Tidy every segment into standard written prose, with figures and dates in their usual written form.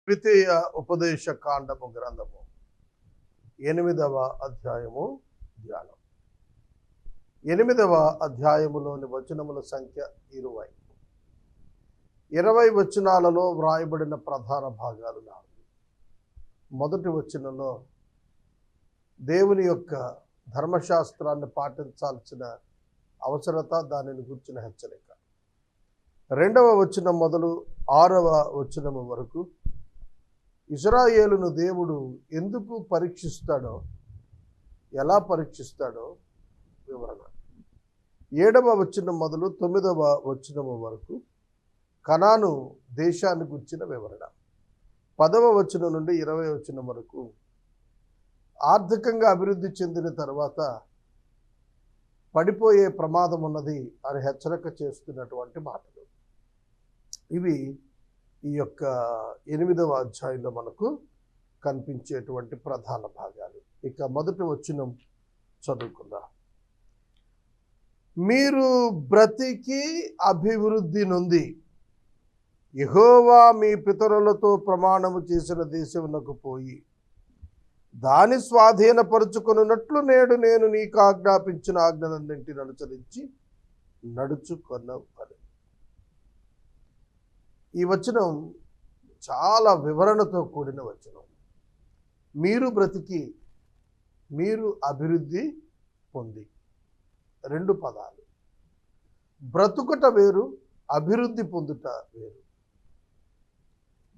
ద్వితీయ ఉపదేశ కాండము గ్రంథము 8వ అధ్యాయము ధ్యానం. 8వ అధ్యాయములోని వచనముల సంఖ్య 20 వచనాలలో వ్రాయబడిన ప్రధాన భాగాలు 4. మొదటి వచనంలో దేవుని యొక్క ధర్మశాస్త్రాన్ని పాటించాల్సిన అవసరత, దానిని గుర్చిన హెచ్చరిక. 2వ వచనం మొదలు 6వ వచనము వరకు ఇశ్రాయేలును దేవుడు ఎందుకు పరీక్షిస్తాడో, ఎలా పరీక్షిస్తాడో వివరణ. 7వ వచనం మొదలు 9వ వచనము వరకు కనాను దేశాన్ని గుర్చిన వివరణ. 10వ వచనం నుండి 20వ వచనం వరకు ఆర్థికంగా అభివృద్ధి చెందిన తర్వాత పడిపోయే ప్రమాదం ఉన్నది అని హెచ్చరిక చేస్తున్నటువంటి మాటలు. ఇవి ఈ యొక్క 8వ అధ్యాయంలో మనకు కనిపించేటువంటి ప్రధాన భాగాలు. ఇక మొదటి వచనం చదువుకుందాం. మీరు బ్రతికి అభివృద్ధి నొంది యెహోవా మీ పితరులతో ప్రమాణము చేసిన దేశమునకు పోయి దాని స్వాధీనపరుచుకొనున్నట్లు నేడు నేను నీకు ఆజ్ఞాపించిన ఆజ్ఞలన్నింటిని అనుసరించి నడుచుకొనవలెను. ఈ వచనం చాలా వివరణతో కూడిన వచనం. మీరు బ్రతికి, మీరు అభివృద్ధి పొంది, 2 పదాలు. బ్రతుకుట వేరు, అభివృద్ధి పొందుట వేరు.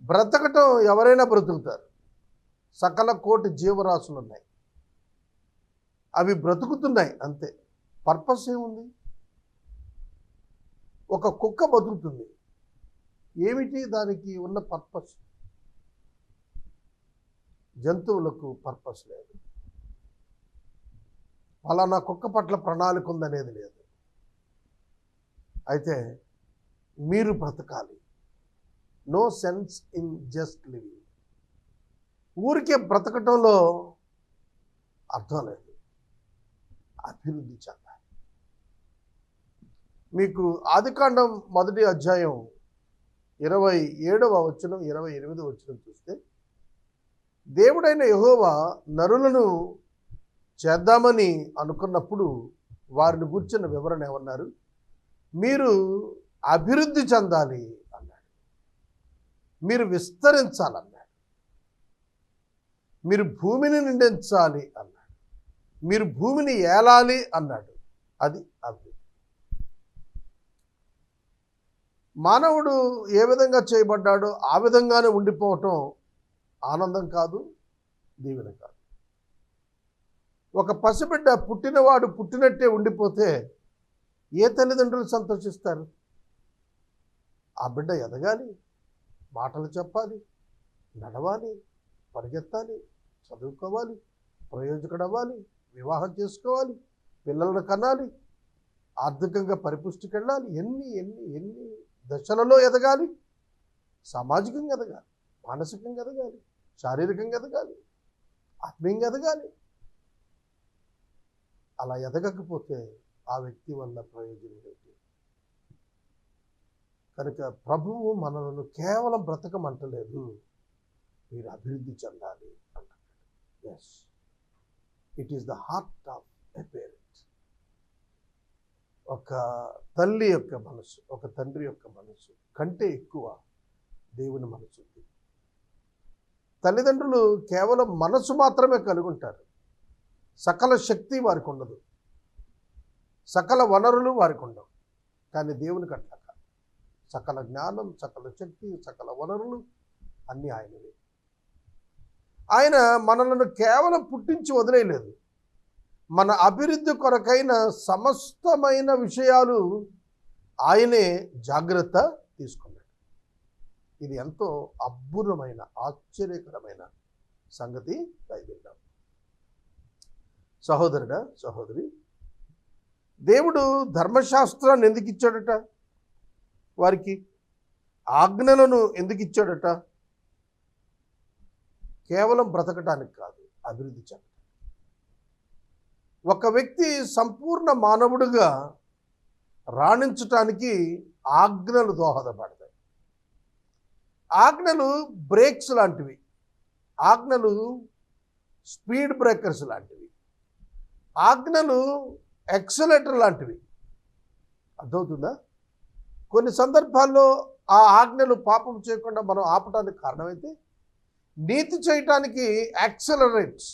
బ్రతకటం ఎవరైనా బ్రతుకుతారు. సకల కోటి జీవరాశులు ఉన్నాయి, అవి బ్రతుకుతున్నాయి అంతే. పర్పస్ ఏముంది? ఒక కుక్క బతుకుతుంది, ఏమిటి దానికి ఉన్న పర్పస్? జంతువులకు పర్పస్ లేదు. ఫలానా కుక్క పట్ల ప్రణాళిక ఉందనేది లేదు. అయితే మీరు బ్రతకాలి. No sense in just living. ఊరికే బ్రతకటంలో అర్థం లేదు. అభివృద్ధి చెందాలి. మీకు ఆదికాండం 1వ అధ్యాయం 27వ వచనం 28వ వచనం చూస్తే, దేవుడైన యెహోవా నరులను చేద్దామని అనుకున్నప్పుడు వారిని గుర్చిన వివరణ ఏమన్నారు? మీరు అభివృద్ధి చెందాలి అన్నాడు. మీరు విస్తరించాలన్నాడు. మీరు భూమిని నిండించాలి అన్నాడు. మీరు భూమిని ఏలాలి అన్నాడు. అది అభివృద్ధి. మానవుడు ఏ విధంగా చేయబడ్డాడో ఆ విధంగానే ఉండిపోవటం ఆనందం కాదు, దీవెన కాదు. ఒక పసిబిడ్డ పుట్టినవాడు పుట్టినట్టే ఉండిపోతే ఏ తల్లిదండ్రులు సంతోషిస్తారు? ఆ బిడ్డ ఎదగాలి, మాటలు చెప్పాలి, నడవాలి, పరిగెత్తాలి, చదువుకోవాలి, ప్రయోజకుడవ్వాలి, వివాహం చేసుకోవాలి, పిల్లలను కనాలి, ఆర్థికంగా పరిపుష్టికి వెళ్ళాలి. ఎన్ని దశలలో ఎదగాలి. సామాజికంగా ఎదగాలి, మానసికంగా ఎదగాలి, శారీరకంగా ఎదగాలి, ఆత్మీయంగా ఎదగాలి. అలా ఎదగకపోతే ఆ వ్యక్తి వల్ల ప్రయోజనం లేదు. కనుక ప్రభువు మనలను కేవలం బ్రతకమంటలేదు, మీరు అభివృద్ధి చెందాలి అంటారు. Yes, it is the heart of a parent. ఒక తల్లి యొక్క మనసు, ఒక తండ్రి యొక్క మనసు కంటే ఎక్కువ దేవుని మనసు ఉంది. తల్లిదండ్రులు కేవలం మనసు మాత్రమే కలిగి ఉంటారు. సకల శక్తి వారికి ఉండదు, సకల వనరులు వారికి ఉండవు. కానీ దేవునికి అట్లా కాదు. సకల జ్ఞానం, సకల శక్తి, సకల వనరులు అన్నీ ఆయనవే. ఆయన మనలను కేవలం పుట్టించి వదిలేయలేదు. మన అభివృద్ధి కొరకైన సమస్తమైన విషయాలు ఆయనే జాగ్రత్త తీసుకున్నాడు. ఇది ఎంతో అద్భుతమైన, ఆశ్చర్యకరమైన సంగతి బైబిల్లో. సహోదరుడా, సహోదరి, దేవుడు ధర్మశాస్త్రాన్ని ఎందుకు ఇచ్చాడట? వారికి ఆజ్ఞలను ఎందుకు ఇచ్చాడట? కేవలం బ్రతకటానికి కాదు, అభివృద్ధి చెందడం. ఒక వ్యక్తి సంపూర్ణ మానవుడిగా రాణించటానికి ఆజ్ఞలు దోహదపడతాయి. ఆజ్ఞలు బ్రేక్స్ లాంటివి, ఆజ్ఞలు స్పీడ్ బ్రేకర్స్ లాంటివి, ఆజ్ఞలు ఎక్సలేటర్ లాంటివి. అర్థమవుతుందా? కొన్ని సందర్భాల్లో ఆ ఆజ్ఞలు పాపం చేయకుండా మనం ఆపడానికి కారణమైతే, నీతి చేయటానికి యాక్సలరేట్స్,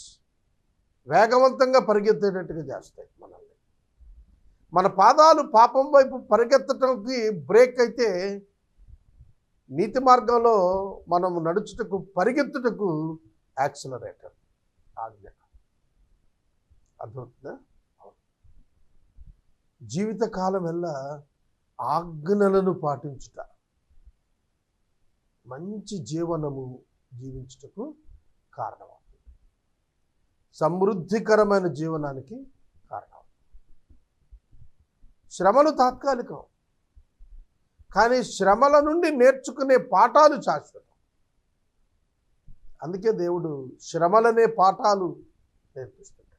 వేగవంతంగా పరిగెత్తేటట్టుగా చేస్తాయి మనల్ని. మన పాదాలు పాపం వైపు పరిగెత్తడానికి బ్రేక్ అయితే, నీతి మార్గంలో మనం నడుచుటకు పరిగెత్తుటకు యాక్సలరేటర్ ఆజ్ఞ. అర్థమవుతుందా? జీవితకాలం వల్ల ఆజ్ఞలను పాటించుట మంచి జీవనము జీవించుటకు కారణమవుతుంది, సమృద్ధికరమైన జీవనానికి కారణం. శ్రమలు తాత్కాలికం, కానీ శ్రమల నుండి నేర్చుకునే పాఠాలు శాశ్వతం. అందుకే దేవుడు శ్రమలనే పాఠాలు నేర్పిస్తాడు,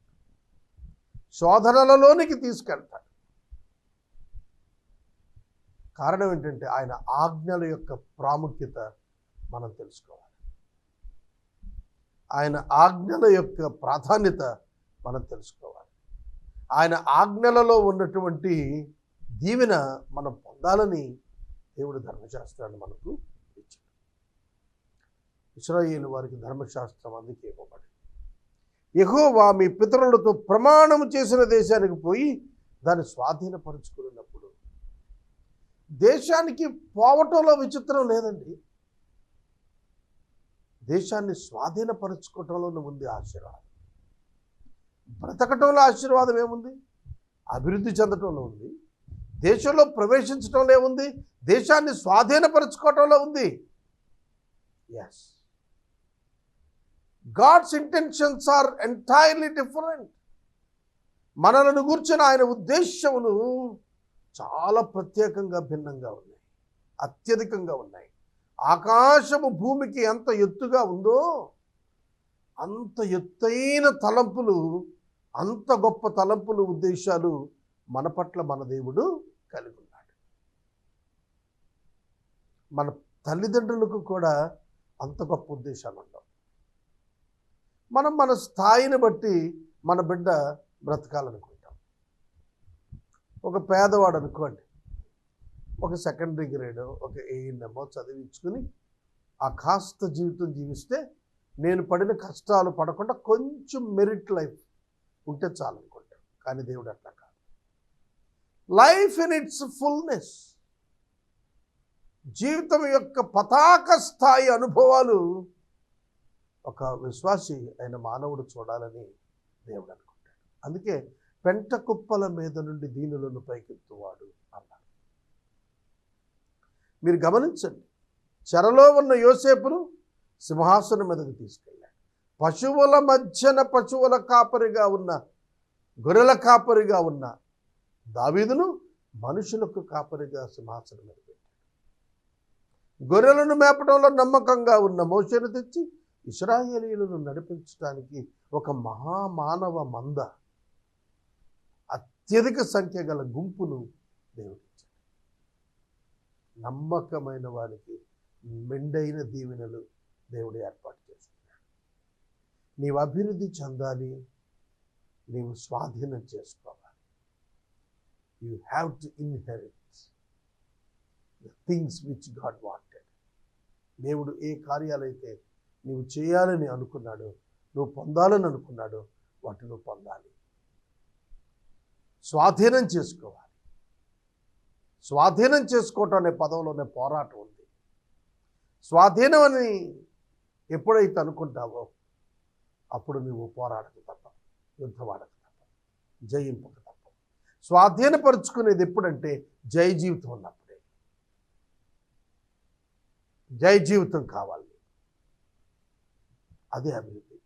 శోధనలలోనికి తీసుకెళ్తాడు. కారణం ఏంటంటే ఆయన ఆజ్ఞల యొక్క ప్రాముఖ్యత మనం తెలుసుకోవాలి, ఆయన ఆజ్ఞల యొక్క ప్రాధాన్యత మనం తెలుసుకోవాలి, ఆయన ఆజ్ఞలలో ఉన్నటువంటి దీవెన మనం పొందాలని దేవుడు ధర్మశాస్త్రాన్ని మనకు ఇచ్చాడు. ఇశ్రాయేలు వారికి ధర్మశాస్త్రం అందుకే ఇవ్వబడింది. యెహోవా మీ పితరులతో ప్రమాణం చేసిన దేశానికి పోయి దాన్ని స్వాధీనపరుచుకున్నప్పుడు, దేశానికి పోవటంలో విచిత్రం లేదండి, దేశాన్ని స్వాధీనపరుచుకోవటంలో ఉంది ఆశీర్వాదం. బ్రతకటంలో ఆశీర్వాదం ఏముంది? అభివృద్ధి చెందటంలో ఉంది. దేశంలో ప్రవేశించటంలో ఏముంది? దేశాన్ని స్వాధీనపరచుకోవటంలో ఉంది. Yes, God's intentions are entirely different. మనలను గూర్చిన ఆయన ఉద్దేశములు చాలా ప్రత్యేకంగా భిన్నంగా ఉన్నాయి, అత్యధికంగా ఉన్నాయి. ఆకాశము భూమికి ఎంత ఎత్తుగా ఉందో అంత ఎత్తైన తలంపులు, అంత గొప్ప తలంపులు, ఉద్దేశాలు మన పట్ల మన దేవుడు కలిగి ఉన్నాడు. మన తల్లిదండ్రులకు కూడా అంత గొప్ప ఉద్దేశాలు ఉండవు. మనం మన స్థాయిని బట్టి మన బిడ్డ బ్రతకాలనుకుంటాం. ఒక పేదవాడు అనుకోండి, ఒక సెకండరీ గ్రేడ్, ఒక ఏఎన్ఎంఓ చదివించుకుని ఆ కాస్త జీవితం జీవిస్తే, నేను పడిన కష్టాలు పడకుండా కొంచెం మెరిట్ లైఫ్ ఉంటే చాలనుకుంటాడు. కానీ దేవుడు అట్లా కాదు. లైఫ్ ఇన్ ఇట్స్ ఫుల్నెస్, జీవితం యొక్క పతాక స్థాయి అనుభవాలు ఒక విశ్వాసి అయిన మానవుడు చూడాలని దేవుడు అనుకుంటాడు. అందుకే పెంట కుప్పల మీద నుండి దీనులను పైకెత్తువాడు అన్నాడు. మీరు గమనించండి, చెరలో ఉన్న యోసేపును సింహాసనం మీదకి తీసుకెళ్ళాడు. పశువుల మధ్యన పశువుల కాపరిగా ఉన్న, గొర్రెల కాపరిగా ఉన్న దావీదును మనుషులకు కాపరిగా సింహాసనం మీద పెట్టాడు. గొర్రెలను మేపడంలో నమ్మకంగా ఉన్న మోషేను తెచ్చి ఇశ్రాయేలీయులను నడిపించడానికి ఒక మహామానవ మంద, అత్యధిక సంఖ్య గల గుంపును దేవుడిచ్చాడు. నమ్మకమైన వారికి మెండైన దీవెనలు దేవుడు ఏర్పాటు చేస్తున్నాడు. నీవు అభివృద్ధి చెందాలి, నీవు స్వాధీనం చేసుకోవాలి. You have to inherit the things which God wanted. దేవుడు ఏ కార్యాలైతే నీవు చేయాలని అనుకున్నాడో, నువ్వు పొందాలని అనుకున్నాడో, వాటిని నువ్వు పొందాలి, స్వాధీనం చేసుకోవాలి. స్వాధీనం చేసుకోవటం అనే పదంలోనే పోరాటం ఉంది. స్వాధీనం అని ఎప్పుడైతే అనుకుంటావో అప్పుడు నువ్వు పోరాడక తప్ప, యుద్ధమాడక తప్ప, జయింపక తప్ప. స్వాధీనపరుచుకునేది ఎప్పుడంటే జయ జీవితం ఉన్నప్పుడే. జయ జీవితం కావాలి, అదే అభివృద్ధి.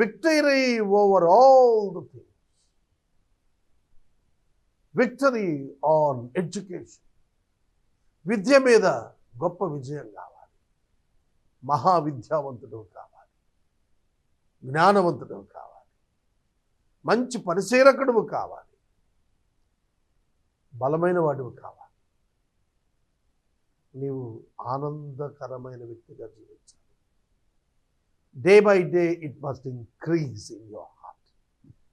Victory over all the things, victory on education, విద్య మీద గొప్ప విజయం కావాలి, మహావిద్యావంతుడు కావాలి, జ్ఞానవంతుడు కావాలి, మంచి పరిశీలకుడు కావాలి, బలమైన వాడు కావాలి. నీవు ఆనందకరమైన వ్యక్తిగా జీవించాలి. Day by day it must increase in your heart.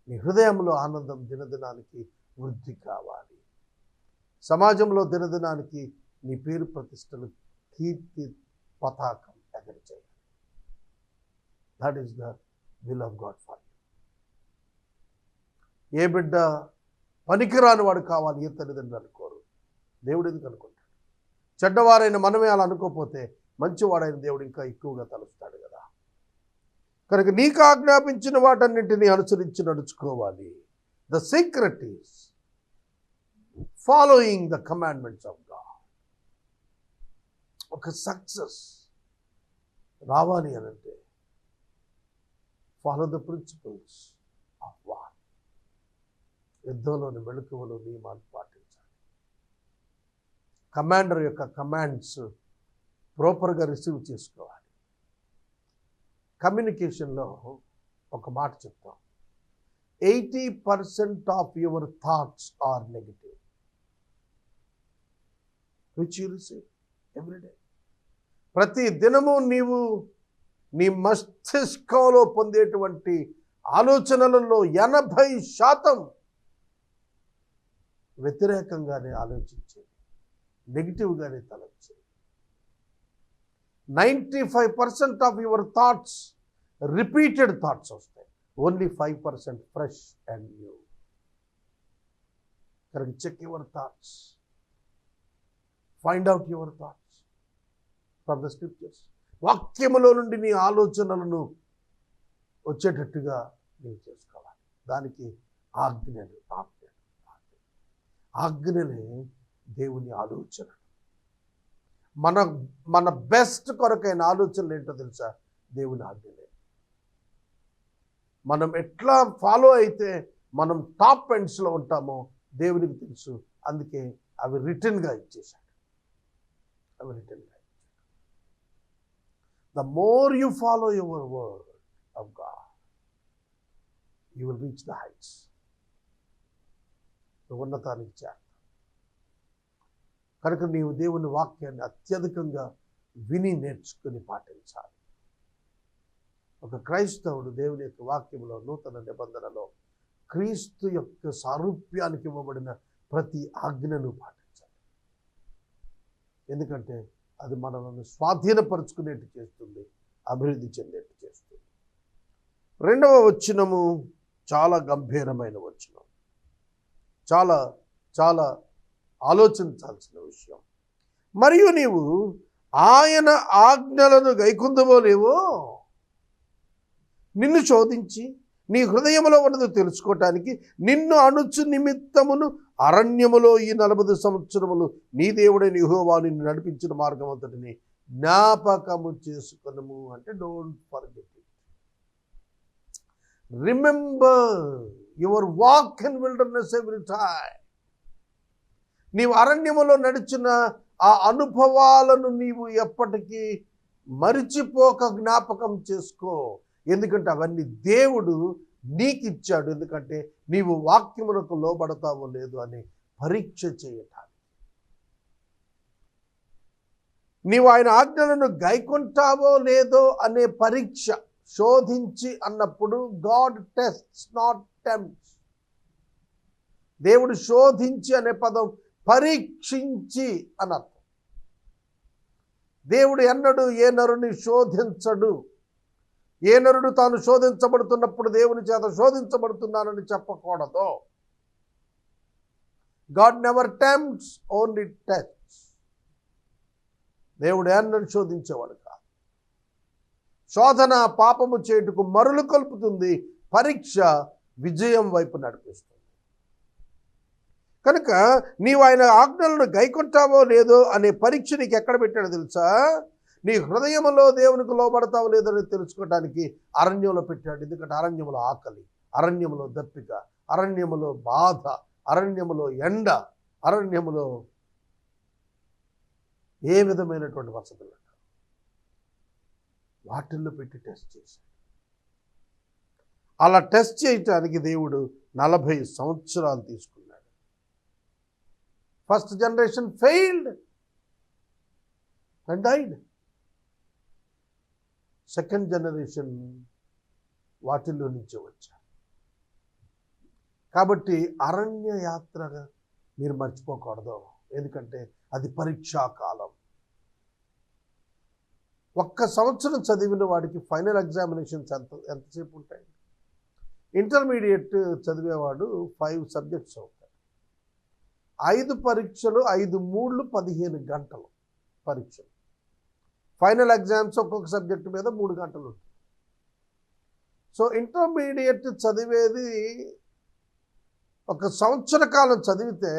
నీ హృదయంలో ఆనందం దినదినానికి వృద్ధి కావాలి. సమాజంలో దినదినానికి నీ పేరు ప్రతిష్టలు కీర్తి పతాకం ఎగరి చేయాలి. That is the will of God for you. ఏ బిడ్డ పనికిరాని వాడు కావాలి ఏ తల్లిదండ్రులు అనుకోరు. దేవుడు ఎందుకు అనుకుంటాడు? చెడ్డవారైన మనమే అలా అనుకోకపోతే మంచివాడైన దేవుడు ఇంకా ఎక్కువగా తలుస్తాడు కదా. కనుక నీకు ఆజ్ఞాపించిన వాటన్నింటినీ అనుసరించి నడుచుకోవాలి. The secret is following the commandments of God. ఒక సక్సెస్ రావాలి అనంటే follow the principles of war. యుద్ధంలోని మెళకువలు నియమాలు పాటించాలి. కమాండర్ యొక్క కమాండ్స్ ప్రాపర్గా రిసీవ్ చేసుకోవాలి. కమ్యూనికేషన్లో ఒక మాట చెప్తాం, 80% of your thoughts are negative which you receive everyday. ప్రతి దినము నీవు నీ మస్తిష్కంలో పొందేటువంటి ఆలోచనలలో 80% వ్యతిరేకంగానే ఆలోచించేది, నెగిటివ్గానే తలంచేది. 95% of your thoughts repeated thoughts వస్తాయి. Only 5% fresh and new. కనుక check your thoughts, find out your thoughts from the scriptures. వాక్యములో నుండి నీ ఆలోచనలను వచ్చేటట్టుగా నీవు చేసుకోవాలి. దానికి ఆజ్ఞలు ఆజ్ఞలే దేవుని ఆలోచన. మన బెస్ట్ కొరకైన ఆలోచనలు ఏంటో తెలుసా? దేవుని ఆజ్ఞలే. మనం ఎట్లా ఫాలో అయితే మనం టాప్ ఎండ్స్లో ఉంటామో దేవునికి తెలుసు. అందుకే అవి రిటర్న్గా ఇచ్చేశాడు. అవి రిటర్న్గా. The more you follow your word of God, you will reach the heights. ఉన్నతానికి చేరతావు. కనుక నీవు దేవుని వాక్యాన్ని అత్యధికంగా విని నేర్చుకుని పాటించాలి. ఒక క్రైస్తవుడు దేవుని యొక్క వాక్యంలో నూతన నిబంధనలో క్రీస్తు యొక్క సారూప్యానికి ఇవ్వబడిన ప్రతి ఆజ్ఞను పాటించాలి. ఎందుకంటే అది మనల్ని స్వాధీనపరుచుకునేట్టు చేస్తుంది, అభివృద్ధి చెందేట్టు చేస్తుంది. 2వ వచనము చాలా గంభీరమైన వచనం, చాలా చాలా ఆలోచించాల్సిన విషయం. మరియు నీవు ఆయన ఆజ్ఞలను గైకొందువో లేవో నిన్ను శోధించి నీ హృదయంలో ఉన్నది తెలుసుకోవటానికి నిన్ను అణుచు నిమిత్తమును అరణ్యములో ఈ 40 సంవత్సరములు నీ దేవుడైన యెహోవా నిన్ను నడిపించిన మార్గం అంతటిని జ్ఞాపకము చేసుకొనుము. అంటే don't forget it. Remember your walk in wilderness every time. నీవు అరణ్యములో నడిచిన ఆ అనుభవాలను నీవు ఎప్పటికీ మరిచిపోక జ్ఞాపకం చేసుకో. ఎందుకంటే అవన్నీ దేవుడు నీకు ఇచ్చాడు. ఎందుకంటే నీవు వాక్యమునకు లోబడతావో లేదో అని పరీక్ష చేయటానికి. నీవు ఆయన ఆజ్ఞలను గైకొంటావో లేదో అనే పరీక్ష. శోధించి అన్నప్పుడు గాడ్ టెస్ట్స్ నాట్ టెంప్ట్స్. దేవుడు శోధించి అనే పదం పరీక్షించి అని అర్థం. దేవుడు ఎన్నడూ ఏ నరుని శోధించడు. ఏ నరుడు తాను శోధించబడుతున్నప్పుడు దేవుని చేత శోధించబడుతున్నానని చెప్పకూడదు. God never tempts, only tests. దేవుడు ఎన్నడూ శోధించేవాడు కాదు. శోధన పాపము చేయుటకు మరులు కలుపుతుంది, పరీక్ష విజయం వైపు నడిపిస్తుంది. కనుక నీవు ఆయన ఆజ్ఞలను గైకొంటావో లేదో అనే పరీక్ష నీకు ఎక్కడ పెట్టాడో తెలుసా? నీ హృదయంలో దేవునికి లోబడతావో లేదని తెలుసుకోవడానికి అరణ్యంలో పెట్టాడు. ఎందుకంటే అరణ్యములో ఆకలి, అరణ్యములో దప్పిక, అరణ్యములో బాధ, అరణ్యములో ఎండ, అరణ్యములో ఏ విధమైనటువంటి వసతులు వాటిల్లో పెట్టి టెస్ట్ చేశాడు. అలా టెస్ట్ చేయటానికి దేవుడు 40 సంవత్సరాలు తీసుకున్నాడు. First generation failed. And died. Second generation వాటిల్లో నుంచి వచ్చారు. కాబట్టి అరణ్య యాత్రగా మీరు మర్చిపోకూడదు, ఎందుకంటే అది పరీక్షా కాలం. 1 సంవత్సరం చదివిన వాడికి ఫైనల్ ఎగ్జామినేషన్స్ ఎంతసేపు ఉంటాయి? ఇంటర్మీడియట్ చదివేవాడు 5 సబ్జెక్ట్స్ అవుతాయి. 5 పరీక్షలు, 5 3 15 గంటలు పరీక్షలు. ఫైనల్ ఎగ్జామ్స్ ఒక్కొక్క సబ్జెక్టు మీద 3 గంటలు ఉంటుంది. సో ఇంటర్మీడియట్ చదివేది 1 సంవత్సర కాలం చదివితే,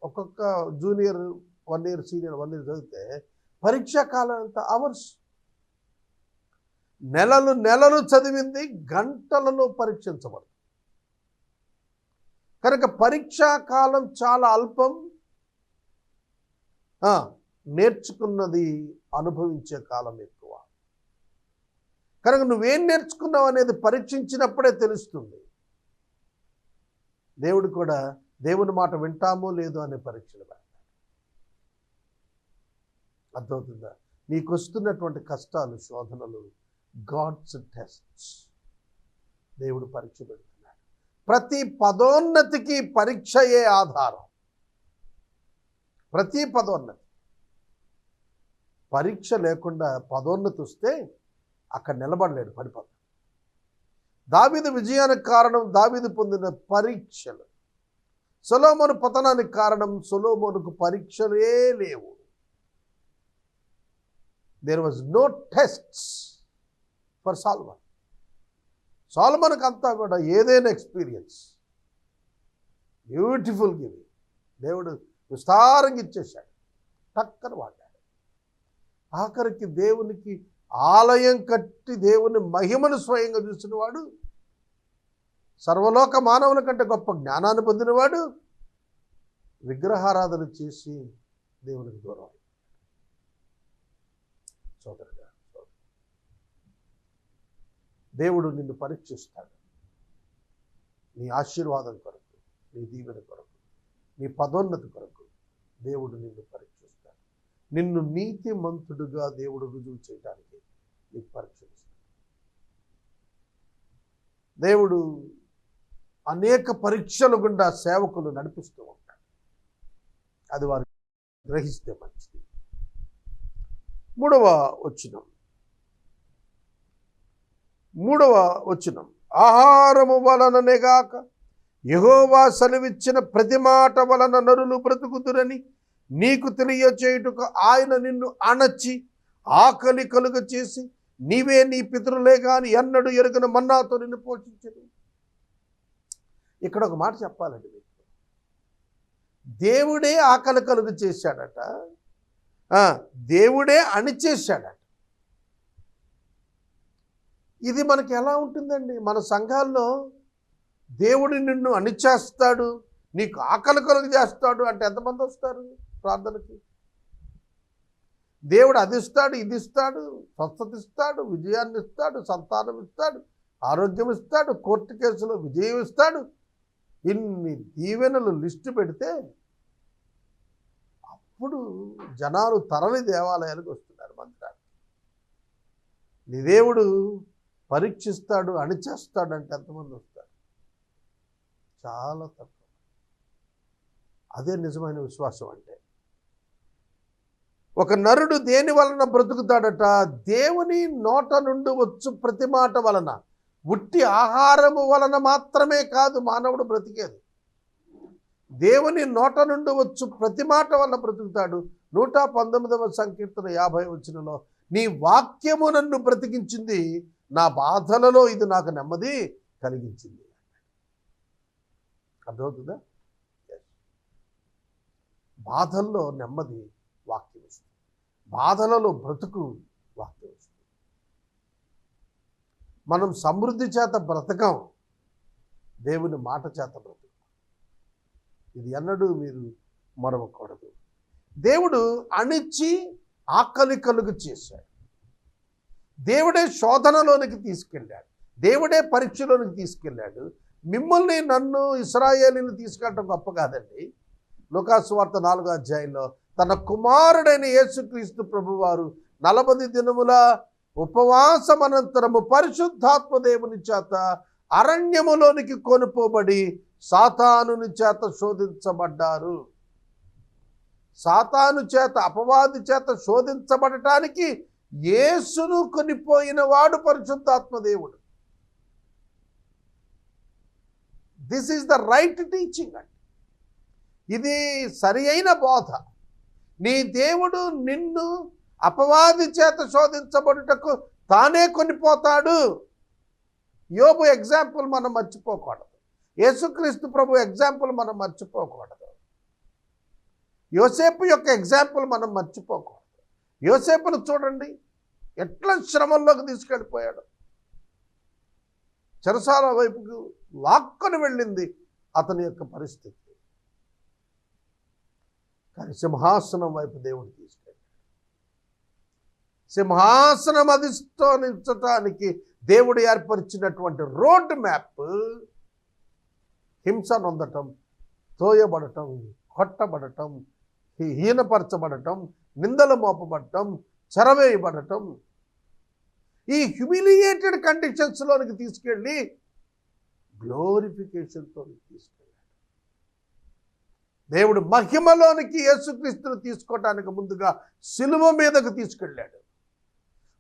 ఒక్కొక్క జూనియర్ 1 ఇయర్, సీనియర్ 1 ఇయర్ చదివితే పరీక్షా కాలం ఎంత? అవర్స్. నెలలు చదివింది గంటలలో పరీక్షించబడుతుంది. కనుక పరీక్షా కాలం చాలా అల్పం, నేర్చుకున్నది అనుభవించే కాలం ఎక్కువ. కనుక నువ్వేం నేర్చుకున్నావు అనేది పరీక్షించినప్పుడే తెలుస్తుంది. దేవుడు కూడా దేవుని మాట వింటామో లేదో అనే పరీక్షలు పెడతాడు. అర్థమవుతుందా? నీకు వస్తున్నటువంటి కష్టాలు, శోధనలు గాడ్స్ టెస్ట్స్. దేవుడు పరీక్ష పెడుతున్నాడు. ప్రతి పదోన్నతికి పరీక్షయే ఆధారం. ప్రతి పదోన్నతి. పరీక్ష లేకుండా పదోన్నతి వస్తే అక్కడ నిలబడలేడు, పడిపోతాడు. దావీదు విజయానికి కారణం దావీదు పొందిన పరీక్షలు. సొలొమోను పతనానికి కారణం సొలొమోనుకు పరీక్షలే లేవు. There was no tests for Solomon. సాల్మన్కి అంతా కూడా ఏదైనా ఎక్స్పీరియన్స్, బ్యూటిఫుల్ గివింగ్. దేవుడు విస్తారంగా ఇచ్చేశాడు, టక్కన వాడాడు. ఆఖరికి దేవునికి ఆలయం కట్టి దేవుని మహిమను స్వయంగా చూసినవాడు, సర్వలోక మానవుల కంటే గొప్ప జ్ఞానాన్ని పొందినవాడు, విగ్రహారాధన చేసి దేవునికి దూరం. సోదరుడా, దేవుడు నిన్ను పరీక్షిస్తాడు. నీ ఆశీర్వాదం కొరకు, నీ దీవెన కొరకు, నీ పదోన్నతి కొరకు దేవుడు నిన్ను పరీక్షిస్తాడు. నిన్ను నీతిమంతుడుగా దేవుడు రుజువు చేయడానికి నీకు పరీక్షిస్తాడు. దేవుడు అనేక పరీక్షల గుండా సేవకులు నడిపిస్తూ ఉంటాడు. అది వారు గ్రహిస్తే మంచిది. 3వ వచనం, ఆహారము వలననేగాక యెహోవా సెలవిచ్చిన ప్రతి మాట వలన నరులు బ్రతుకుదురని నీకు తెలియచేయుటకు ఆయన నిన్ను అణచి ఆకలి కలుగ చేసి నీవే నీ పితరులే గాని ఎన్నడూ ఎరుగని మన్నాతో నిన్ను పోషించను. ఇక్కడ ఒక మాట చెప్పాలండి మీకు. దేవుడే ఆకలి కలుగ చేశాడట, దేవుడే అణిచేశాడట. ఇది మనకి ఎలా ఉంటుందండి? మన సంఘాల్లో దేవుడు నిన్ను అణిచేస్తాడు, నీకు ఆకలి కలుగ చేస్తాడు అంటే ఎంతమంది వస్తారు ప్రార్థనకి? దేవుడు అది ఇస్తాడు, ఇది ఇస్తాడు, స్వస్థత ఇస్తాడు, విజయాన్ని ఇస్తాడు, సంతానం ఇస్తాడు, ఆరోగ్యం ఇస్తాడు, కోర్టు కేసులో విజయం ఇస్తాడు. ఇన్ని దీవెనలు లిస్టు పెడితే అప్పుడు జనాలు తరలి దేవాలయాలకు వస్తున్నారు, మందిరానికి. నీ దేవుడు పరీక్షిస్తాడు, అణిచేస్తాడు అంటే ఎంతమంది వస్తారు? చాలా తక్కువ. అదే నిజమైన విశ్వాసం అంటే. ఒక నరుడు దేని వలన బ్రతుకుతాడట? దేవుని నోట నుండి వచ్చు ప్రతి మాట వలన. ఉట్టి ఆహారము వలన మాత్రమే కాదు మానవుడు బ్రతికేది. దేవుని నోట నుండి వచ్చు ప్రతి మాట వలన బ్రతుకుతాడు. 119వ సంకీర్తన 50వ వచనంలో, నీ వాక్యము నన్ను బ్రతికించింది, నా బాధలలో ఇది నాకు నెమ్మది కలిగించింది. అర్థమవుతుందా? బాధల్లో నెమ్మది వాక్యం వస్తుంది, బాధలలో బ్రతుకు వాక్యం వస్తుంది. మనం సమృద్ధి చేత బ్రతకం, దేవుని మాట చేత బ్రతకం. ఇది ఎన్నడూ మీరు మరవకూడదు. దేవుడు అణిచి ఆకలి కలుగు చేశాడు. దేవుడే శోధనలోనికి తీసుకెళ్ళాడు, దేవుడే పరీక్షలోనికి తీసుకెళ్ళాడు. మిమ్మల్ని, నన్ను, ఇశ్రాయేలుని తీసుకెళ్ళటం గొప్ప కాదండి. లూకా సువార్త 4వ అధ్యాయంలో తన కుమారుడైన యేసుక్రీస్తు ప్రభువారు 40 దినముల ఉపవాసమనంతరము పరిశుద్ధాత్మ దేవుని చేత అరణ్యములోనికి కొనుపోబడి సాతానుని చేత శోధించబడ్డారు. సాతాను చేత, అపవాది చేత శోధించబడటానికి యేసును కొనిపోయిన వాడు పరిశుద్ధాత్మ దేవుడు. This is the right teaching అండి. ఇది సరి అయిన బోధ. నీ దేవుడు నిన్ను అపవాది చేత శోధించబడుటకు తానే కొనిపోతాడు. యోబు ఎగ్జాంపుల్ మనం మర్చిపోకూడదు. యేసుక్రీస్తు ప్రభు ఎగ్జాంపుల్ మనం మర్చిపోకూడదు. యోసేపు యొక్క ఎగ్జాంపుల్ మనం మర్చిపోకూడదు. యోసేపును చూడండి, ఎట్లా శ్రమంలోకి తీసుకెళ్ళిపోయాడు. చెరసాల వైపుకు లాక్కొని వెళ్ళింది అతని యొక్క పరిస్థితి. కానీ సింహాసనం వైపు దేవుడు తీసుకెళ్ళాడు. సింహాసనం అధిష్ఠానించటానికి దేవుడు ఏర్పరిచినటువంటి రోడ్ మ్యాప్ హింస నొందటం, తోయబడటం, కొట్టబడటం, హీనపరచబడటం, నిందలు మోపబడటం, చెరవేయబడటం, ఈ హ్యూమిలియేటెడ్ కండిషన్స్లోనికి తీసుకెళ్ళి గ్లోరిఫికేషన్తో తీసుకెళ్ళాడు. దేవుడు మహిమలోనికి యేసుక్రీస్తును తీసుకోవటానికి ముందుగా సిలువ మీదకు తీసుకెళ్ళాడు.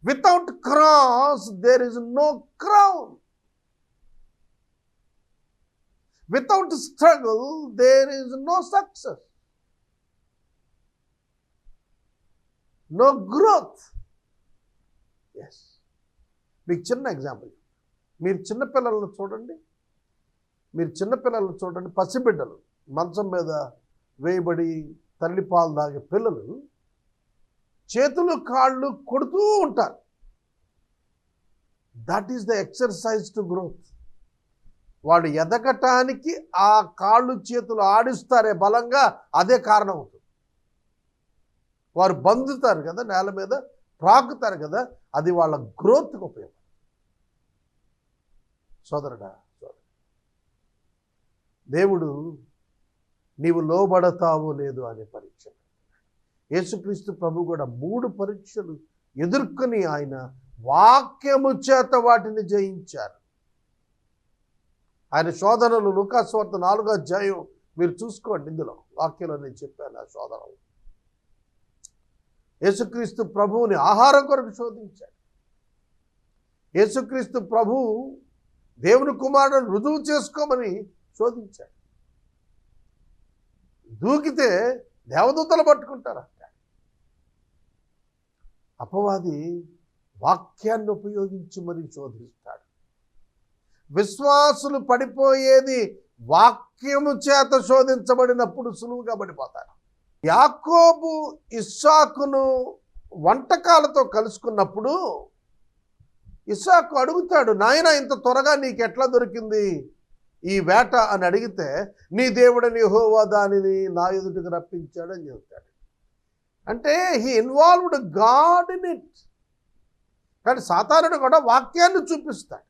Without cross there is no crown. Without struggle there is no success, no growth. Yes, మీకు చిన్న ఎగ్జాంపుల్. మీరు చిన్నపిల్లలను చూడండి, పసిబిడ్డలు మంచం మీద వేయబడి తల్లి పాలు తాగే పిల్లలు చేతులు కాళ్ళు కొడుతూ ఉంటారు. That is the exercise to growth. వాడు ఎదగటానికి ఆ కాళ్ళు చేతులు ఆడిస్తారే బలంగా, అదే కారణం అవుతుంది. వారు బందుతారు కదా, నేల మీద ప్రాకుతారు కదా, అది వాళ్ళ గ్రోత్కి ఉపయోగం. సోదరుడా, దేవుడు నీవు లోబడతావో లేదో అనే పరీక్ష. యేసుక్రీస్తు ప్రభు కూడా 3 పరీక్షలు ఎదుర్కొని ఆయన వాక్యము చేత వాటిని జయించారు. ఆయన శోధనలు లూకా సువార్త 4వ అధ్యాయం మీరు చూసుకోండి. ఇందులో వాక్యంలో నేను చెప్పాను ఆ శోధనలు. యేసుక్రీస్తు ప్రభువుని ఆహారం కొరకు శోధించాడు. యేసుక్రీస్తు ప్రభు దేవుని కుమారుడు రుజువు చేసుకోమని శోధించాడు. దూకితే దేవదూతలు పట్టుకుంటారు. అపవాది వాక్యాన్ని ఉపయోగించి మరి శోధిస్తాడు. విశ్వాసులు పడిపోయేది వాక్యము చేత శోధించబడినప్పుడు సులువుగా పడిపోతారు. యాకోబు ఇస్సాకును వంటకాలతో కలుసుకున్నప్పుడు ఇస్సాకు అడుగుతాడు, నాయన ఇంత త్వరగా నీకు ఎట్లా దొరికింది ఈ వేట అని అడిగితే, నీ దేవుడని యెహోవా దానిని నా ఎదుటికి రప్పించాడు అని చెబుతాడు. అంటే he involved God in it. కానీ సాతానుడు కూడా వాక్యాన్ని చూపిస్తాడు.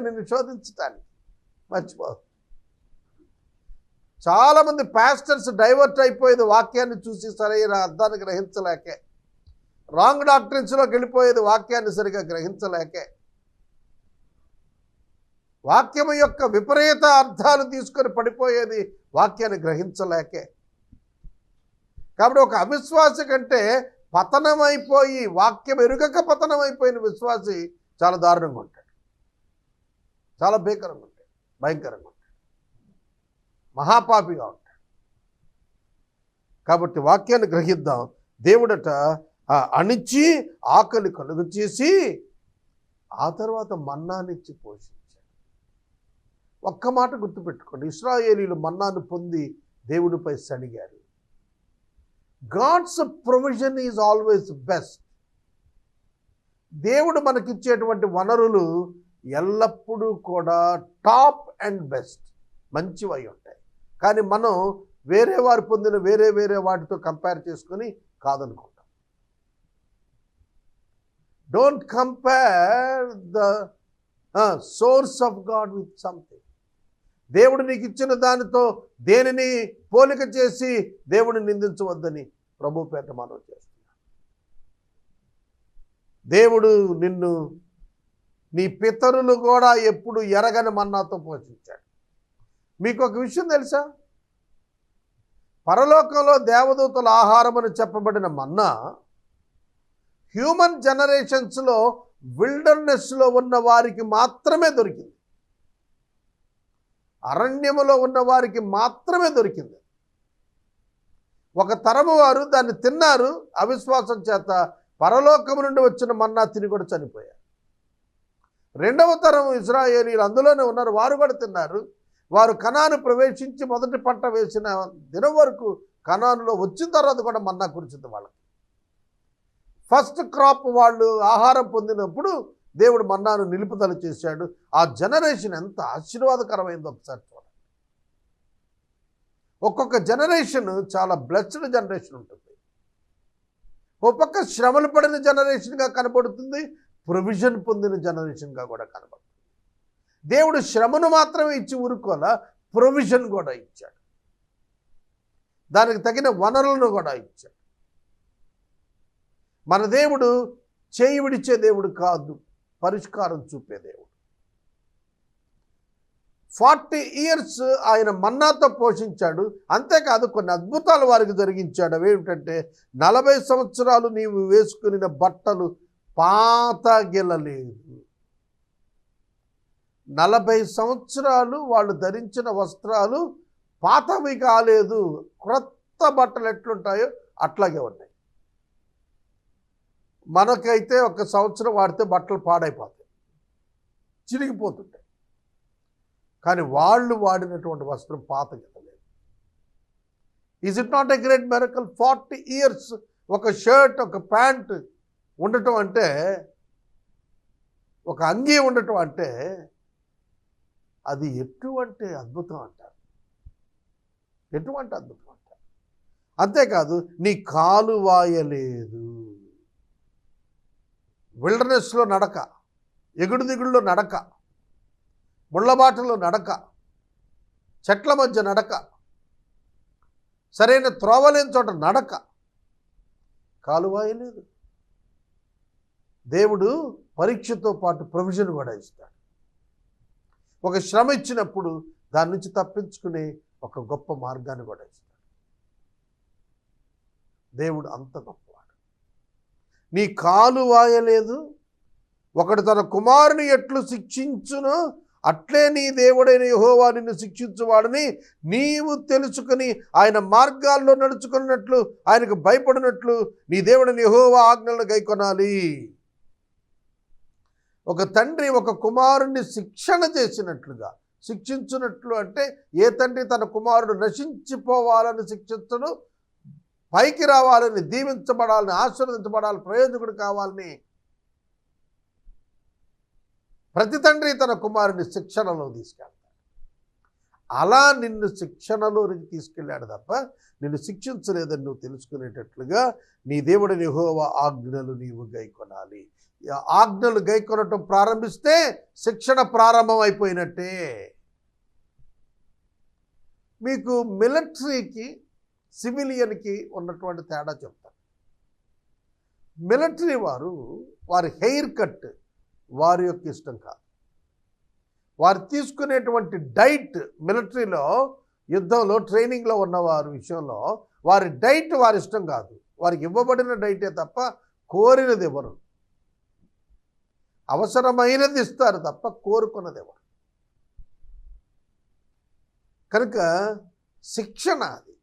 నిన్ను శోధించటానికి. మర్చిపోదు. చాలామంది పాస్టర్స్ డైవర్ట్ అయిపోయేది వాక్యాన్ని చూసి సరైన అర్థాన్ని గ్రహించలేకే. రాంగ్ డాక్ట్రిన్స్లోకి వెళ్ళిపోయేది వాక్యాన్ని సరిగా గ్రహించలేకే. వాక్యము యొక్క విపరీత అర్థాలు తీసుకొని పడిపోయేది వాక్యాన్ని గ్రహించలేకే. కాబట్టి ఒక అవిశ్వాసి కంటే పతనమైపోయి, వాక్యం ఎరుగక పతనమైపోయిన విశ్వాసి చాలా దారుణంగా ఉంటాడు, చాలా భయంకరంగా ఉంటాడు, మహాపాపిగా ఉంటాడు. కాబట్టి వాక్యాన్ని గ్రహిద్దాం. దేవుడట అణిచి ఆకలి కలుగు చేసి ఆ తర్వాత మన్నానిచ్చి పోషించాడు. ఒక్క మాట గుర్తుపెట్టుకోండి, ఇశ్రాయేలీలు మన్నాను పొంది దేవుడిపై సణిగారు. God's provision is always best. దేవుడు మనకిచ్చేటువంటి వనరులు ఎల్లప్పుడూ కూడా టాప్ అండ్ బెస్ట్, మంచివై ఉంటాయి. కానీ మనం వేరే వారు పొందిన వేరే వాటితో కంపేర్ చేసుకొని కాదనుకుంటాం. Don't compare the source of God with something. దేవుడు నీకు ఇచ్చిన దానితో దేనిని పోలిక చేసి దేవుడిని నిందించవద్దని ప్రభు పేట మనవి చేస్తున్నాడు. దేవుడు నిన్ను నీ పితరులు కూడా ఎప్పుడు ఎరగని మన్నాతో పోషించాడు. మీకు ఒక విషయం తెలుసా? పరలోకంలో దేవదూతల ఆహారం అని చెప్పబడిన మన్నా హ్యూమన్ జనరేషన్స్లో విల్డర్నెస్లో ఉన్న వారికి మాత్రమే దొరికింది. అరణ్యములో ఉన్న వారికి మాత్రమే దొరికింది. ఒక తరము వారు దాన్ని తిన్నారు, అవిశ్వాసం చేత పరలోకము నుండి వచ్చిన మన్నా తిని కూడా చనిపోయారు. రెండవ తరం ఇశ్రాయేలీయులు అందులోనే ఉన్నారు, వారు కూడా తిన్నారు. వారు కనాను ప్రవేశించి మొదటి పంట వేసిన దినం వరకు కనానులో వచ్చిన తర్వాత కూడా మన్నా కురిచింది వాళ్ళకి. ఫస్ట్ క్రాప్ వాళ్ళు ఆహారం పొందినప్పుడు దేవుడు మన్నాను నిలుపుదల చేశాడు. ఆ జనరేషన్ ఎంత ఆశీర్వాదకరమైందో ఒకసారి చూడండి. ఒక్కొక్క జనరేషన్ చాలా బ్లెస్డ్ జనరేషన్ ఉంటుంది. ఒక పక్క శ్రమలు పడిన జనరేషన్గా కనబడుతుంది, ప్రొవిజన్ పొందిన జనరేషన్గా కూడా కనబడుతుంది. దేవుడు శ్రమను మాత్రమే ఇచ్చి ఊరుకోలా, ప్రొవిజన్ కూడా ఇచ్చాడు, దానికి తగిన వనరులను కూడా ఇచ్చాడు. మన దేవుడు చేయి విడిచే దేవుడు కాదు, పరిష్కారం చూపే దేవుడు. 40 years ఆయన మన్నాతో పోషించాడు. అంతేకాదు కొన్ని అద్భుతాలు వారికి జరిగించాడు. అవేమిటంటే 40 సంవత్సరాలు నీవు వేసుకున్న బట్టలు పాతగిలలేదు. 40 సంవత్సరాలు వాళ్ళు ధరించిన వస్త్రాలు పాతవి కాలేదు. క్రొత్త బట్టలు ఎట్లుంటాయో అట్లాగే ఉన్నాయి. మనకైతే ఒక సంవత్సరం వాడితే బట్టలు పాడైపోతాయి, చిరిగిపోతుంటాయి. కానీ వాళ్ళు వాడినటువంటి వస్త్రం పాతగిలలేదు. Is it not a great miracle? 40 years ఒక షర్ట్, ఒక ప్యాంట్ ఉండటం అంటే, ఒక అంగీ ఉండటం అంటే అది ఎటువంటి అద్భుతం అంటారు, ఎటువంటి అద్భుతం అంటారు. అంతేకాదు నీ కాలు వాయలేదు. విల్డర్నెస్లో నడక, ఎగుడు దిగుడులో నడక, ముళ్ళబాటలో నడక, చెట్ల మధ్య నడక, సరైన త్రోవలేని చోట నడక, కాలు వాయలేదు. దేవుడు పరీక్షతో పాటు ప్రొవిజన్ కూడా ఇస్తాడు. ఒక శ్రమ ఇచ్చినప్పుడు దాని నుంచి తప్పించుకునే ఒక గొప్ప మార్గాన్ని కూడా ఇస్తాడు. దేవుడు అంత గొప్పవాడు. నీ కాలు వాయలేదు. ఒకడు తన కుమారుని ఎట్లు శిక్షించును అట్లే నీ దేవుడైన యెహోవా నిన్ను శిక్షించువాడని నీవు తెలుసుకుని ఆయన మార్గాల్లో నడుచుకున్నట్లు, ఆయనకు భయపడినట్లు నీ దేవుడైన యెహోవా ఆజ్ఞలను గైకొనాలి. ఒక తండ్రి ఒక కుమారుణ్ణి శిక్షణ చేసినట్లుగా, శిక్షించున్నట్లు అంటే ఏ తండ్రి తన కుమారుడు నశించిపోవాలని శిక్షించడు, పైకి రావాలని, దీవించబడాలని, ఆశీర్వదించబడాలని, ప్రయోజకుడు కావాలని ప్రతి తండ్రి తన కుమారుని శిక్షణలో తీసుకెళ్తాడు. అలా నిన్ను శిక్షణలోనికి తీసుకెళ్ళాడు తప్ప నిన్ను శిక్షించలేదని నువ్వు తెలుసుకునేటట్లుగా నీ దేవుడైన యెహోవా ఆజ్ఞలు నీవు గైకొనాలి. ఆజ్ఞలు గైకొనటం ప్రారంభిస్తే శిక్షణ ప్రారంభం అయిపోయినట్టే. మీకు మిలిటరీకి సివిలియన్కి ఉన్నటువంటి తేడా చెప్తాను. మిలిటరీ వారి హెయిర్ కట్ వారి యొక్క ఇష్టం కాదు. వారు తీసుకునేటువంటి డైట్, మిలిటరీలో యుద్ధంలో ట్రైనింగ్లో ఉన్నవారి విషయంలో వారి డైట్ వారి ఇష్టం కాదు. వారికి ఇవ్వబడిన డైటే తప్ప కోరినది ఎవరు. అవసరమైనది ఇస్తారు తప్ప కోరుకున్నది ఎవరు. కనుక శిక్షణ అది.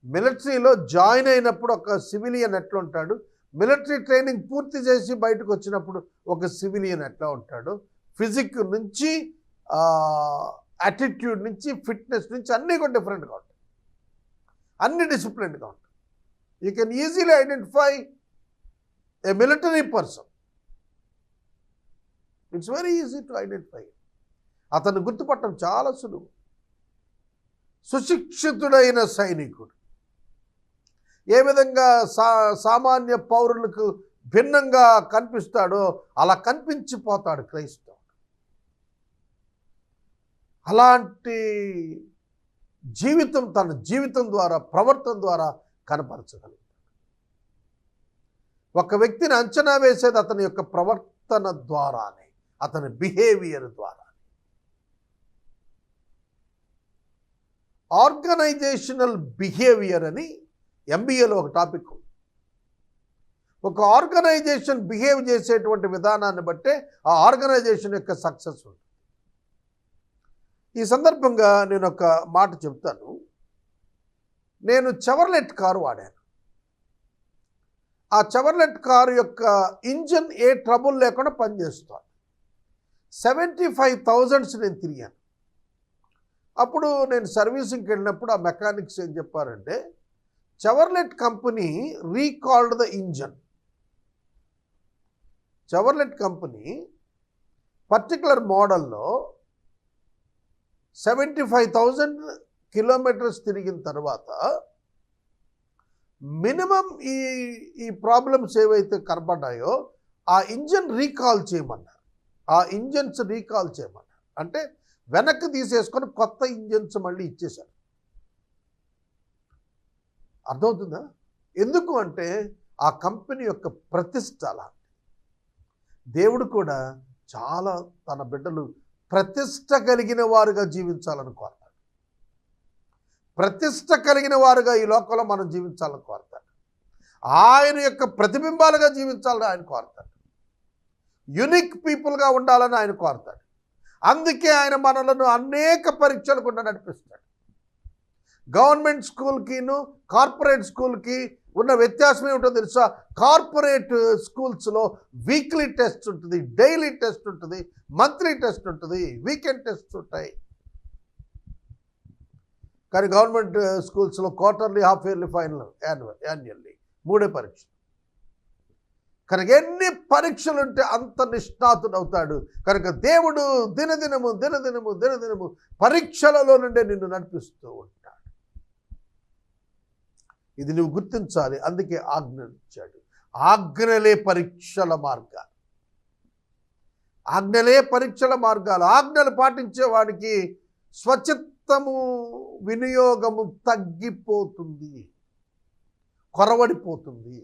మిలిటరీలో జాయిన్ అయినప్పుడు ఒక సివిలియన్ ఎట్లా ఉంటాడు, మిలిటరీ ట్రైనింగ్ పూర్తి చేసి బయటకు వచ్చినప్పుడు ఒక సివిలియన్ ఎట్లా ఉంటాడు, ఫిజిక్ నుంచి యాటిట్యూడ్ నుంచి ఫిట్నెస్ నుంచి అన్నీ కూడా డిఫరెంట్గా ఉంటాయి, అన్ని డిసిప్లిన్గా ఉంటాయి. You can easily identify A military person. It's very easy to identify. అతను గుర్తుపట్టడం చాలా సులువు. సుశిక్షితుడైన సైనికుడు ఏ విధంగా సామాన్య పౌరులకు భిన్నంగా కనిపిస్తాడో అలా కనిపించిపోతాడు క్రైస్తవుడు. అలాంటి జీవితం తన జీవితం ద్వారా, ప్రవర్తన ద్వారా కనపరచగలుగుతాడు. ఒక వ్యక్తిని అంచనా వేసేది అతని యొక్క ప్రవర్తన ద్వారానే, అతని బిహేవియర్ ద్వారా. ఆర్గనైజేషనల్ బిహేవియర్ అని MBAలో ఒక టాపిక్ ఉంది. ఒక ఆర్గనైజేషన్ బిహేవ్ చేసేటువంటి విధానాన్ని బట్టే ఆ ఆర్గనైజేషన్ యొక్క సక్సెస్ ఉంటుంది. ఈ సందర్భంగా నేను ఒక మాట చెప్తాను. నేను చెవర్లెట్ కారు వాడాను. ఆ చెవర్లెట్ కారు యొక్క ఇంజన్ ఏ ట్రబుల్ లేకుండా పనిచేస్తుంది. 75,000 నేను తిరిగాను. అప్పుడు నేను సర్వీసింగ్కి వెళ్ళినప్పుడు ఆ మెకానిక్స్ ఏం చెప్పారంటే, Chevrolet company recalled the engine. Chevrolet company particular మోడల్లో 75,000 కిలోమీటర్స్ తిరిగిన తర్వాత మినిమం ఈ ప్రాబ్లమ్స్ ఏవైతే కనబడ్డాయో ఆ ఇంజన్ రీకాల్ చేయమన్నారు. ఆ ఇంజన్స్ రీకాల్ చేయమన్నారు అంటే వెనక్కి తీసేసుకొని కొత్త ఇంజన్స్ మళ్ళీ ఇచ్చేశారు. అర్థమవుతుందా? ఎందుకు అంటే ఆ కంపెనీ యొక్క ప్రతిష్ట అలా. దేవుడు కూడా చాలా తన బిడ్డలు ప్రతిష్ట కలిగిన వారుగా జీవించాలని కోరతాడు. ప్రతిష్ట కలిగిన వారుగా ఈ లోకంలో మనం జీవించాలని కోరతాడు. ఆయన యొక్క ప్రతిబింబాలుగా జీవించాలని ఆయన కోరతాడు. యునిక్ పీపుల్గా ఉండాలని ఆయన కోరతాడు. అందుకే ఆయన మనలను అనేక పరీక్షలు కూడా నడిపిస్తాడు. గవర్నమెంట్ స్కూల్కిను కార్పొరేట్ స్కూల్కి ఉన్న వ్యత్యాసం ఏమిటో తెలుసా? కార్పొరేట్ స్కూల్స్లో వీక్లీ టెస్ట్ ఉంటుంది, డైలీ టెస్ట్ ఉంటుంది, మంత్లీ టెస్ట్ ఉంటుంది, వీకెండ్ టెస్ట్ ఉంటాయి. కానీ గవర్నమెంట్ స్కూల్స్లో quarterly, half yearly, final, annually 3 పరీక్షలు. కనుక ఎన్ని పరీక్షలు ఉంటే అంత నిష్ణాతుడు అవుతాడు. కనుక దేవుడు దినదినము పరీక్షలలో నుండే నిన్ను నడిపిస్తూ ఉంటాడు. ఇది నువ్వు గుర్తించాలి. అందుకే ఆజ్ఞలు ఇచ్చాడు. ఆజ్ఞలే పరీక్షల మార్గాలు. ఆజ్ఞలే పరీక్షల మార్గాలు. ఆజ్ఞలు పాటించేవాడికి స్వచిత్తము వినియోగము తగ్గిపోతుంది, కొరవడిపోతుంది.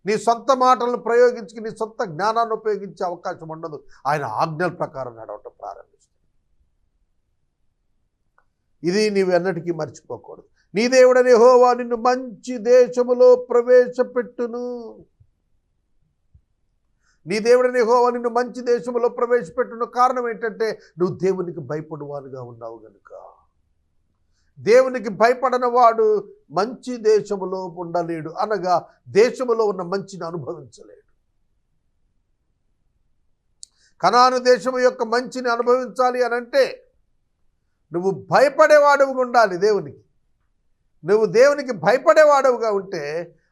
నీ సొంత మాటలను ప్రయోగించి, నీ సొంత జ్ఞానాన్ని ఉపయోగించే అవకాశం ఉండదు. ఆయన ఆజ్ఞల ప్రకారం నడవటం ప్రారంభిస్తాడు. ఇది నీవెన్నటికీ మర్చిపోకూడదు. నీ దేవుడైన యెహోవా నిన్ను మంచి దేశములో ప్రవేశపెట్టును. నీ దేవుడైన యెహోవా నిన్ను మంచి దేశములో ప్రవేశపెట్టును. కారణం ఏంటంటే నువ్వు దేవునికి భయపడువానుగా ఉన్నావు గనుక. దేవునికి భయపడని వాడు మంచి దేశములో ఉండలేడు, అనగా దేశములో ఉన్న మంచిని అనుభవించలేడు. కనాను దేశము యొక్క మంచిని అనుభవించాలి అని అంటే నువ్వు భయపడేవాడుగా ఉండాలి. నువ్వు దేవునికి భయపడేవాడుగా ఉంటే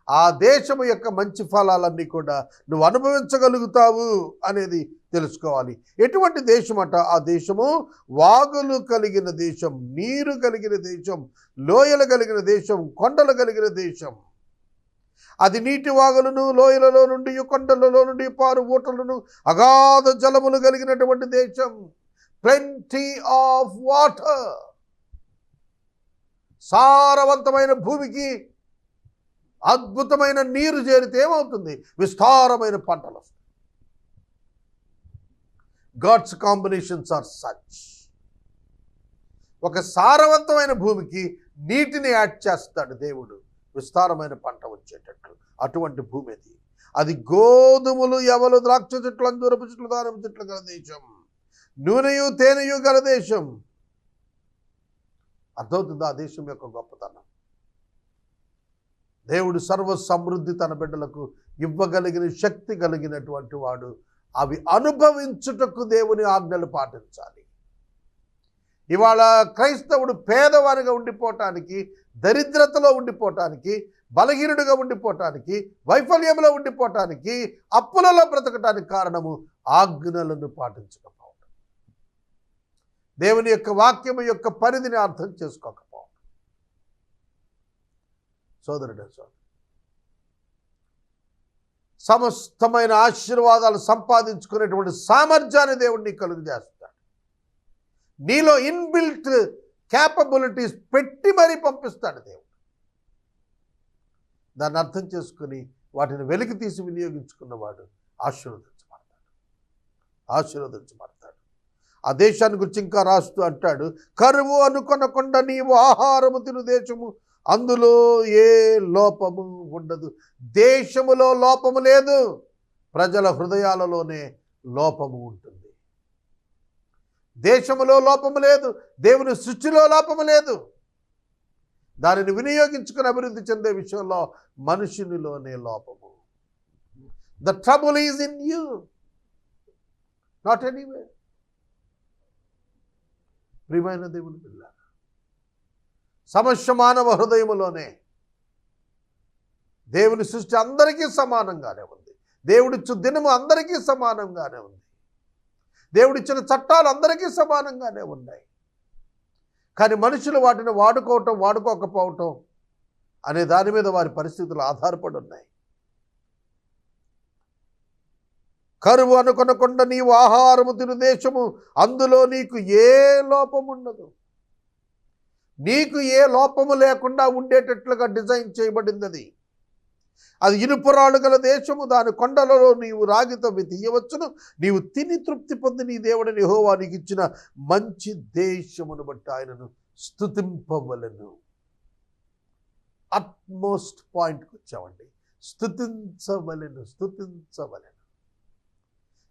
ఆ దేశము యొక్క మంచి ఫలాలన్నీ కూడా నువ్వు అనుభవించగలుగుతావు అనేది తెలుసుకోవాలి. ఎటువంటి దేశం అంట? ఆ దేశము వాగులు కలిగిన దేశం, నీరు కలిగిన దేశం, లోయలు కలిగిన దేశం, కొండలు కలిగిన దేశం. అది నీటి వాగులను, లోయలలో నుండి, కొండలలో నుండి పారు ఊటలను, అగాధ జలములు కలిగినటువంటి దేశం. Plenty of water. సారవంతమైన భూమికి అద్భుతమైన నీరు చేరితే ఏమవుతుంది? విస్తారమైన పంటలు వస్తాయి. God's combinations are such. ఒక సారవంతమైన భూమికి నీటిని యాడ్ చేస్తాడు దేవుడు, విస్తారమైన పంట వచ్చేటట్లు. అటువంటి భూమి అది గోధుమలు, యవలు, ద్రాక్ష చెట్లు, అంజూరపు చెట్లు, దానిమ్మ చెట్లు గల దేశం, నూనెయు తేనెయు గల దేశం. అర్థమవుతుంది ఆ దేశం యొక్క గొప్పతనం. దేవుడు సర్వ సమృద్ధి తన బిడ్డలకు ఇవ్వగలిగిన శక్తి కలిగినటువంటి వాడు. అవి అనుభవించుటకు దేవుని ఆజ్ఞలు పాటించాలి. ఇవాళ క్రైస్తవుడు పేదవానిగా ఉండిపోవటానికి, దరిద్రతలో ఉండిపోవటానికి, బలహీనుడిగా ఉండిపోవటానికి, వైఫల్యంలో ఉండిపోవటానికి, అప్పులలో బ్రతకటానికి కారణము ఆజ్ఞలను పాటించకపోవడం. దేవుని యొక్క వాక్యము యొక్క పరిధిని అర్థం చేసుకోకపోవడం. సోదరుడు, సమస్తమైన ఆశీర్వాదాలు సంపాదించుకునేటువంటి సామర్థ్యాన్ని దేవుడు నీకు కలుగజేస్తాడు. నీలో ఇన్బిల్ట్ క్యాపబిలిటీస్ పెట్టి మరీ పంపిస్తాడు దేవుడు. దాన్ని అర్థం చేసుకుని వాటిని వెలికి తీసి వినియోగించుకున్నవాడు ఆశీర్వదించబడతాడు. ఆ దేశాన్ని గురించి ఇంకా రాస్తూ అంటాడు, కరువు అనుకొనకుండా నీవు ఆహారము తిను దేశము, అందులో ఏ లోపము ఉండదు. దేశములో లోపము లేదు, ప్రజల హృదయాలలోనే లోపము ఉంటుంది. దేశములో లోపము లేదు, దేవుని సృష్టిలో లోపము లేదు. దానిని వినియోగించుకుని అభివృద్ధి చెందే విషయంలో మనుషునిలోనే లోపము. The trouble is in you, not anyway. ప్రియమైన దేవుని పిల్ల, సమస్య మానవ హృదయములోనే. దేవుని సృష్టి అందరికీ సమానంగానే ఉంది. దేవుడిచ్చు దినము అందరికీ సమానంగానే ఉంది. దేవుడిచ్చిన చట్టాలు అందరికీ సమానంగానే ఉన్నాయి. కానీ మనుషులు వాటిని వాడుకోవటం వాడుకోకపోవటం అనే దాని మీద వారి పరిస్థితులు ఆధారపడి ఉన్నాయి. కరువు అనుకొనకుండా నీవు ఆహారము తిను దేశము, అందులో నీకు ఏ లోపము ఉండదు. నీకు ఏ లోపము లేకుండా ఉండేటట్లుగా డిజైన్ చేయబడింది అది. అది ఇనుపురాళ్ళు గల దేశము, దాని కొండలలో నీవు రాగితో తీయవచ్చును. నీవు తిని తృప్తి పొంది నీ దేవుడిని యెహోవా నీకు ఇచ్చిన మంచి దేశమును బట్టి ఆయనను స్తుతింపవలెను. అట్మోస్ట్ పాయింట్కి వచ్చామండి. స్తుతించవలెను.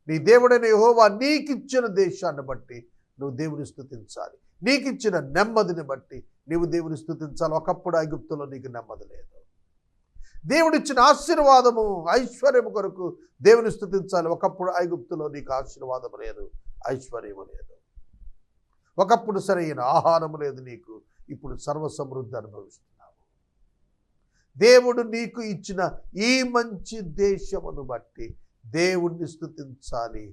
నీ దేవుడైన యెహోవా నీకిచ్చిన దేశాన్ని బట్టి నువ్వు దేవుని స్తుతించాలి. నీకిచ్చిన నెమ్మదిని బట్టి నీవు దేవుని స్తుతించాలి. ఒకప్పుడు ఐగుప్తులో నీకు నెమ్మది లేదు. దేవుడిచ్చిన ఆశీర్వాదము ఐశ్వర్యము కొరకు దేవుని స్తుతించాలి. ఒకప్పుడు ఐగుప్తులో నీకు ఆశీర్వాదము లేదు, ఐశ్వర్యము లేదు. ఒకప్పుడు సరైన ఆహారము లేదు నీకు, ఇప్పుడు సర్వసమృద్ధి అనుభవిస్తున్నావు. దేవుడు నీకు ఇచ్చిన ఈ మంచి దేశమును బట్టి దేవుణ్ణి స్తుతించాలి.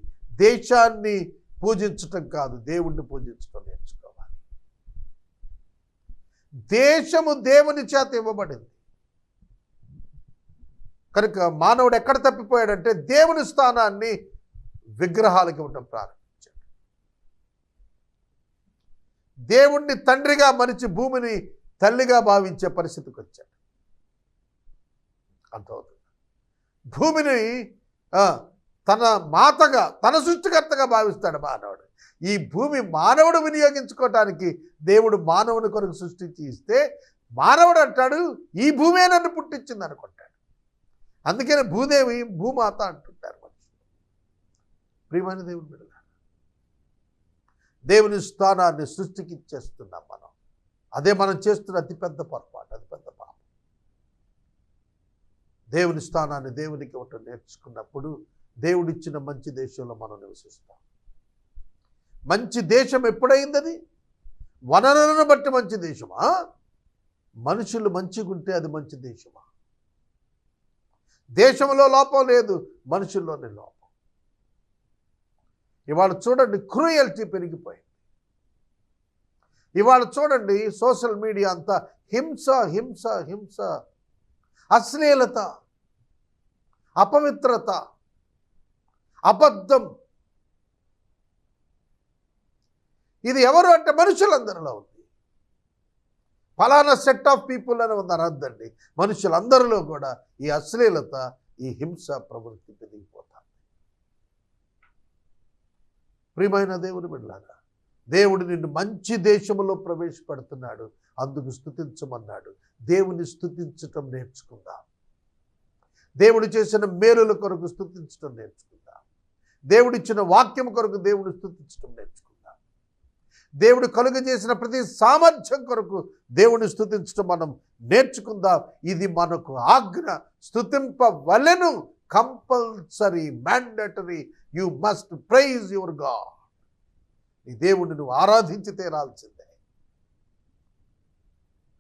దేశాన్ని పూజించటం కాదు, దేవుణ్ణి పూజించటం నేర్చుకోవాలి. దేశము దేవుని చేత ఇవ్వబడింది కనుక మానవుడు ఎక్కడ తప్పిపోయాడంటే దేవుని స్థానాన్ని విగ్రహాలకు ఇవ్వటం ప్రారంభించాడు. దేవుణ్ణి తండ్రిగా మరిచి భూమిని తల్లిగా భావించే పరిస్థితికి వచ్చాడు. అర్థమవుతుంది. భూమిని తన మాతగా, తన సృష్టికర్తగా భావిస్తాడు మానవుడు. ఈ భూమి మానవుడు వినియోగించుకోవటానికి దేవుడు మానవుని కొరకు సృష్టించి ఇస్తే మానవుడు అంటాడు ఈ భూమే నన్ను పుట్టించింది అనుకుంటాడు. అందుకని భూదేవి భూమాత అంటుంటారు మనుషులు. ప్రియమైన దేవుని బిడ్డలారా, దేవుని స్థానాన్ని సృష్టికి ఇచ్చేస్తున్నాం మనం. అదే మనం చేస్తున్న అతిపెద్ద పొరపాటు, అతిపెద్ద పాపం. దేవుని స్థానాన్ని దేవునికి ఇవ్వటం నేర్చుకున్నప్పుడు దేవుడిచ్చిన మంచి దేశంలో మనం నివసిస్తాం. మంచి దేశం ఎప్పుడైంది? వనరులను బట్టి మంచి దేశమా? మనుషులు మంచిగా ఉంటే అది మంచి దేశమా? దేశంలో లోపం లేదు, మనుషుల్లోనే లోపం. ఇవాళ చూడండి, క్రూయల్టీ పెరిగిపోయింది. ఇవాళ చూడండి, సోషల్ మీడియా అంతా హింస హింస హింస, అశ్లీలత, అపవిత్రత, అబద్ధం. ఇది ఎవరు అంటే మనుషులందరిలో ఉంది. ఫలానా సెట్ ఆఫ్ పీపుల్ అని ఉంది అనద్దండి. మనుషులందరిలో కూడా ఈ అశ్లీలత, ఈ హింస ప్రవృత్తి పెరిగిపోతారు. ప్రియమైన దేవుని బిడ్డలారా, దేవుడు నిన్ను మంచి దేశంలో ప్రవేశపెడుతున్నాడు, అందుకు స్తుతించమన్నాడు. దేవుని స్తుతించటం నేర్చుకుందాం. దేవుడు చేసిన మేలుల కొరకు స్తుతించటం నేర్చుకుందాం. దేవుడిచ్చిన వాక్యం కొరకు దేవుడు స్తుతించటం నేర్చుకుందాం. దేవుడు కలుగజేసిన ప్రతి సామర్థ్యం కొరకు దేవుని స్తుతించటం మనం నేర్చుకుందాం. ఇది మనకు ఆజ్ఞ. స్తుతింపవలెను, compulsory, mandatory. You must praise your God. నీ దేవుడిని నువ్వు ఆరాధించి తీరాల్సిందే.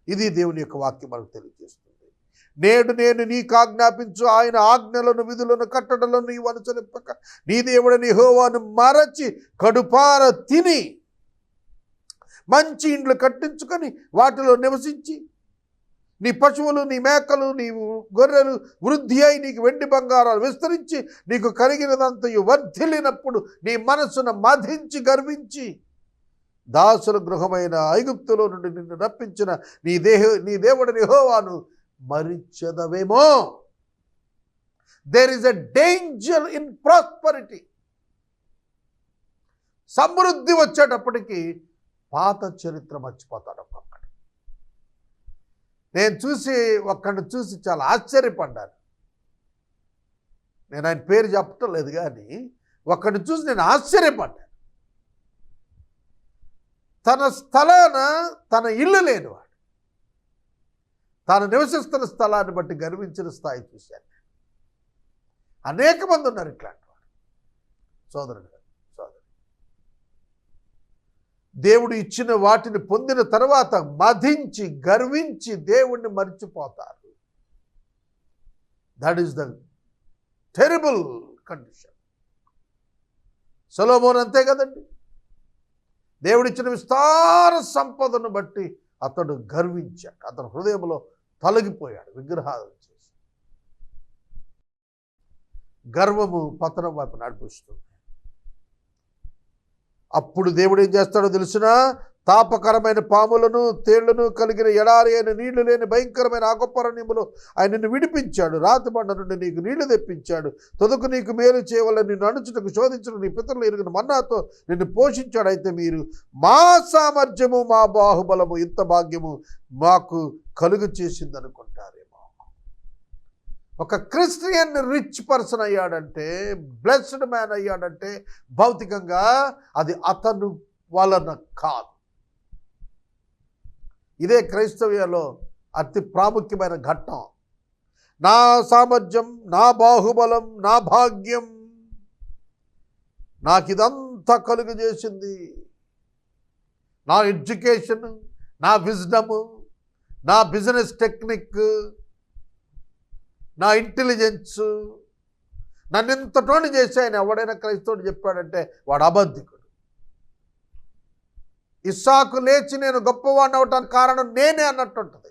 ఇది దేవుని యొక్క వాక్యం మనకు తెలియజేస్తుంది. నేడు నేను నీకు ఆజ్ఞాపించు ఆయన ఆజ్ఞలను, విధులను, కట్టడలను నీవు అనుసరింపక నీ దేవుడని యెహోవాను మరచి కడుపార తిని మంచి ఇండ్లు కట్టించుకొని వాటిలో నివసించి నీ పశువులు, నీ మేకలు, నీ గొర్రెలు వృద్ధి అయి నీకు వెండి బంగారాలు విస్తరించి నీకు కలిగినదంతయు వర్ధిల్లినప్పుడు నీ మనస్సును మధించి గర్వించి దాసుల గృహమైన ఐగుప్తులో నుండి నిన్ను రప్పించిన నీ దేవుడిని యెహోవాను మరిచెదవేమో. There is a danger in prosperity. సమృద్ధి వచ్చేటప్పటికి పాత చరిత్ర మర్చిపోతాడు ఒక్కొక్కడు. నేను ఒక్కడిని చూసి చాలా ఆశ్చర్యపడ్డాను. నేను ఆయన పేరు చెప్పటం లేదు, కానీ ఒక్కడిని చూసి నేను ఆశ్చర్యపడ్డాను. తన స్థలాన తన ఇల్లు లేనివాడు, తాను నివసిస్తున్న స్థలాన్ని బట్టి గర్వించిన స్థాయి చూశాను. అనేక మంది ఉన్నారు ఇట్లాంటి వాడు. సోదరుడు, దేవుడు ఇచ్చిన వాటిని పొందిన తర్వాత మదించి గర్వించి దేవుణ్ణి మర్చిపోతారు. That is the terrible condition. సొలొమోను అంతే కదండి. దేవుడిచ్చిన విస్తార సంపదను బట్టి అతడు గర్వించాడు. అతని హృదయంలో తొలగిపోయాడు విగ్రహాలు చేసి. గర్వము పతనం వైపు నడిపిస్తుంది. అప్పుడు దేవుడు ఏం చేస్తాడో తెలుసునా? తాపకరమైన పాములను తేళ్లను కలిగిన ఎడారి అయిన నీళ్లు లేని భయంకరమైన ఆకుపరణ్యములో ఆయన నిన్ను విడిపించాడు. రాతిబండ నుండి నీకు నీళ్లు తెప్పించాడు. తొదకు నీకు మేలు చేయవలని నిన్ను అణుచుటకు శోధించడం నీ పితరులు ఎరిగిన మన్నాతో నిన్ను పోషించాడు. అయితే మీరు మా సామర్థ్యము మా బాహుబలము ఇంత భాగ్యము మాకు కలుగు చేసింది అనుకుంటారేమో. ఒక క్రిస్టియన్ రిచ్ పర్సన్ అయ్యాడంటే, బ్లెస్డ్ మ్యాన్ అయ్యాడంటే భౌతికంగా అది అతను వలన కాదు. ఇదే క్రైస్తవ్యంలో అతి ప్రాముఖ్యమైన ఘట్టం. నా సామర్థ్యం, నా బాహుబలం, నా భాగ్యం నాకు ఇదంతా కలుగు చేసింది. నా ఎడ్యుకేషన్, నా విజ్డము, నా బిజినెస్ టెక్నిక్, నా ఇంటెలిజెన్స్ నన్ను ఇంతటోని చేశాయని ఎవడైనా క్రైస్తవుడు చెప్పాడంటే వాడు అబద్ధికుడు. ఇస్సాకు లేచి నేను గొప్పవాడిని అవటానికి కారణం నేనే అన్నట్టుంటుంది.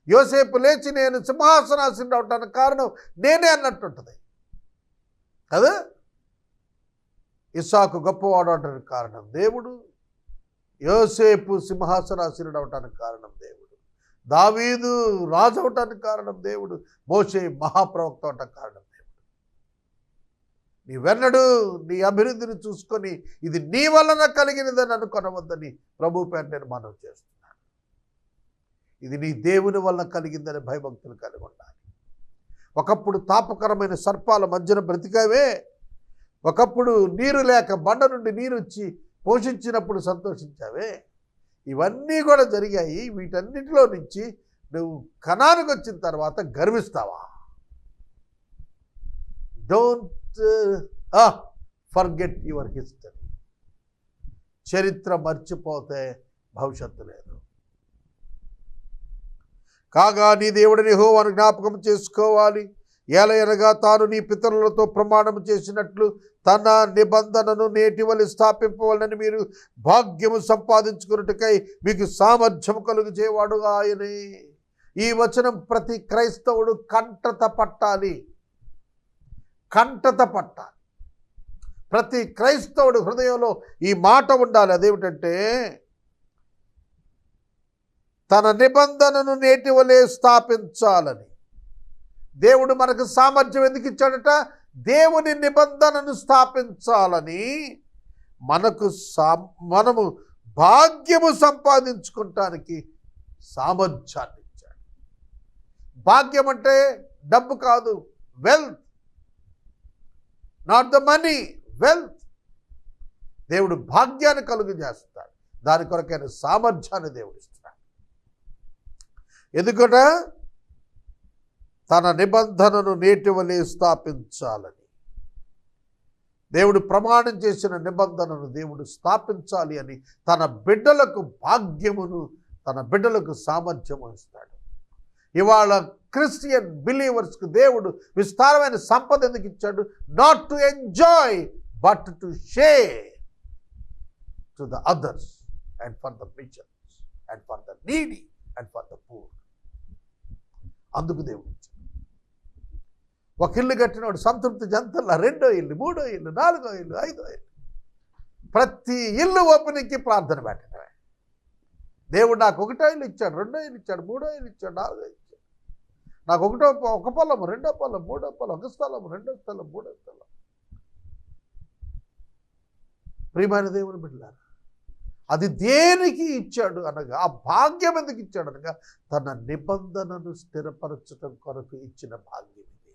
యోసేపు లేచి నేను సింహాసనాసీనుడు అవటానికి కారణం నేనే అన్నట్టుంటుంది కదా. ఇస్సాకు గొప్పవాడు అవటానికి కారణం దేవుడు, యోసేపు సింహాసనాసీనుడు అవటానికి కారణం దేవుడు, దావీదు రాజు అవటానికి కారణం దేవుడు, మోషే మహాప్రవక్త అవటానికి కారణం దేవుడు. నీవెన్నడూ నీ అభివృద్ధిని చూసుకొని ఇది నీ వలన కలిగినదని అనుకొనవద్దని ప్రభు పేరు నేను మనవి చేస్తున్నాను. ఇది నీ దేవుని వలన కలిగిందని భయభక్తులు కలిగి ఉండాలి. ఒకప్పుడు తాపకరమైన సర్పాల మధ్యన బ్రతికావే, ఒకప్పుడు నీరు లేక బండ నుండి నీరు వచ్చి పోషించినప్పుడు సంతోషించావే. ఇవన్నీ కూడా జరిగాయి. వీటన్నిటిలో నుంచి నువ్వు కనానికి వచ్చిన తర్వాత గర్విస్తావా? Don't forget your history. చరిత్ర మర్చిపోతే భవిష్యత్తు లేదు. కాగా నీ దేవుడిని యెహోవాను జ్ఞాపకం చేసుకోవాలి. ఏలయనగా తాను నీ పితరులతో ప్రమాణం చేసినట్లు తన నిబంధనను నేటివలి స్థాపింపవాలని మీరు భాగ్యము సంపాదించుకున్నట్టుకై మీకు సామర్థ్యం కలుగు చేయవాడు ఆయనే. ఈ వచనం ప్రతి క్రైస్తవుడు కంటత పట్టాలి. ప్రతి క్రైస్తవుడు హృదయంలో ఈ మాట ఉండాలి. అదేమిటంటే తన నిబంధనను నేటివలే స్థాపించాలని. దేవుడు మనకు సామర్థ్యం ఎందుకు ఇచ్చాడట? దేవుని నిబంధనను స్థాపించాలని. మనము భాగ్యము సంపాదించుకుంటానికి సామర్థ్యాన్ని ఇచ్చాడు. భాగ్యం అంటే డబ్బు కాదు, wealth, not the money, wealth. దేవుడు భాగ్యాన్ని కలుగు చేస్తాడు. దాని కొరకైన సామర్థ్యాన్ని దేవుడు ఇస్తాడు. ఎందుకంటే తన నిబంధనను నేటివలే స్థాపించాలని. దేవుడు ప్రమాణం చేసిన నిబంధనను దేవుడు స్థాపించాలి అని తన బిడ్డలకు భాగ్యమును, తన బిడ్డలకు సామర్థ్యము ఇస్తాడు. ఇవాళ క్రిస్టియన్ బిలీవర్స్కు దేవుడు విస్తారమైన సంపద ఎందుకు ఇచ్చాడు? Not to enjoy but to share to the others and for the machines and for the needy and for the poor. అందుకు దేవుడు ఇచ్చాడు. ఒక ఇల్లు కట్టినవాడు సంతృప్తి చెందల్లా. 2వ ఇల్లు, 3వ ఇల్లు, 4వ ఇల్లు, 5వ ఇల్లు. ప్రతి ఇల్లు ఓపెనింగ్కి ప్రార్థన పెట్టడమే. దేవుడు నాకు 1 ఇల్లు ఇచ్చాడు, 2 ఇల్లు ఇచ్చాడు, 3 ఇల్లు ఇచ్చాడు, 4 ఇచ్చాడు. నాకు ఒక పొలం, 2 పొలం, 3 పొలం, 1 స్థలం, 2 స్థలం, 3 స్థలం. ప్రియమైన దేవుని బిడ్డలారా, అది దేనికి ఇచ్చాడు అనగా, ఆ భాగ్యం ఎందుకు ఇచ్చాడు అనగా, తన నిబంధనను స్థిరపరచడం కొరకు ఇచ్చిన భాగ్యం ఇది.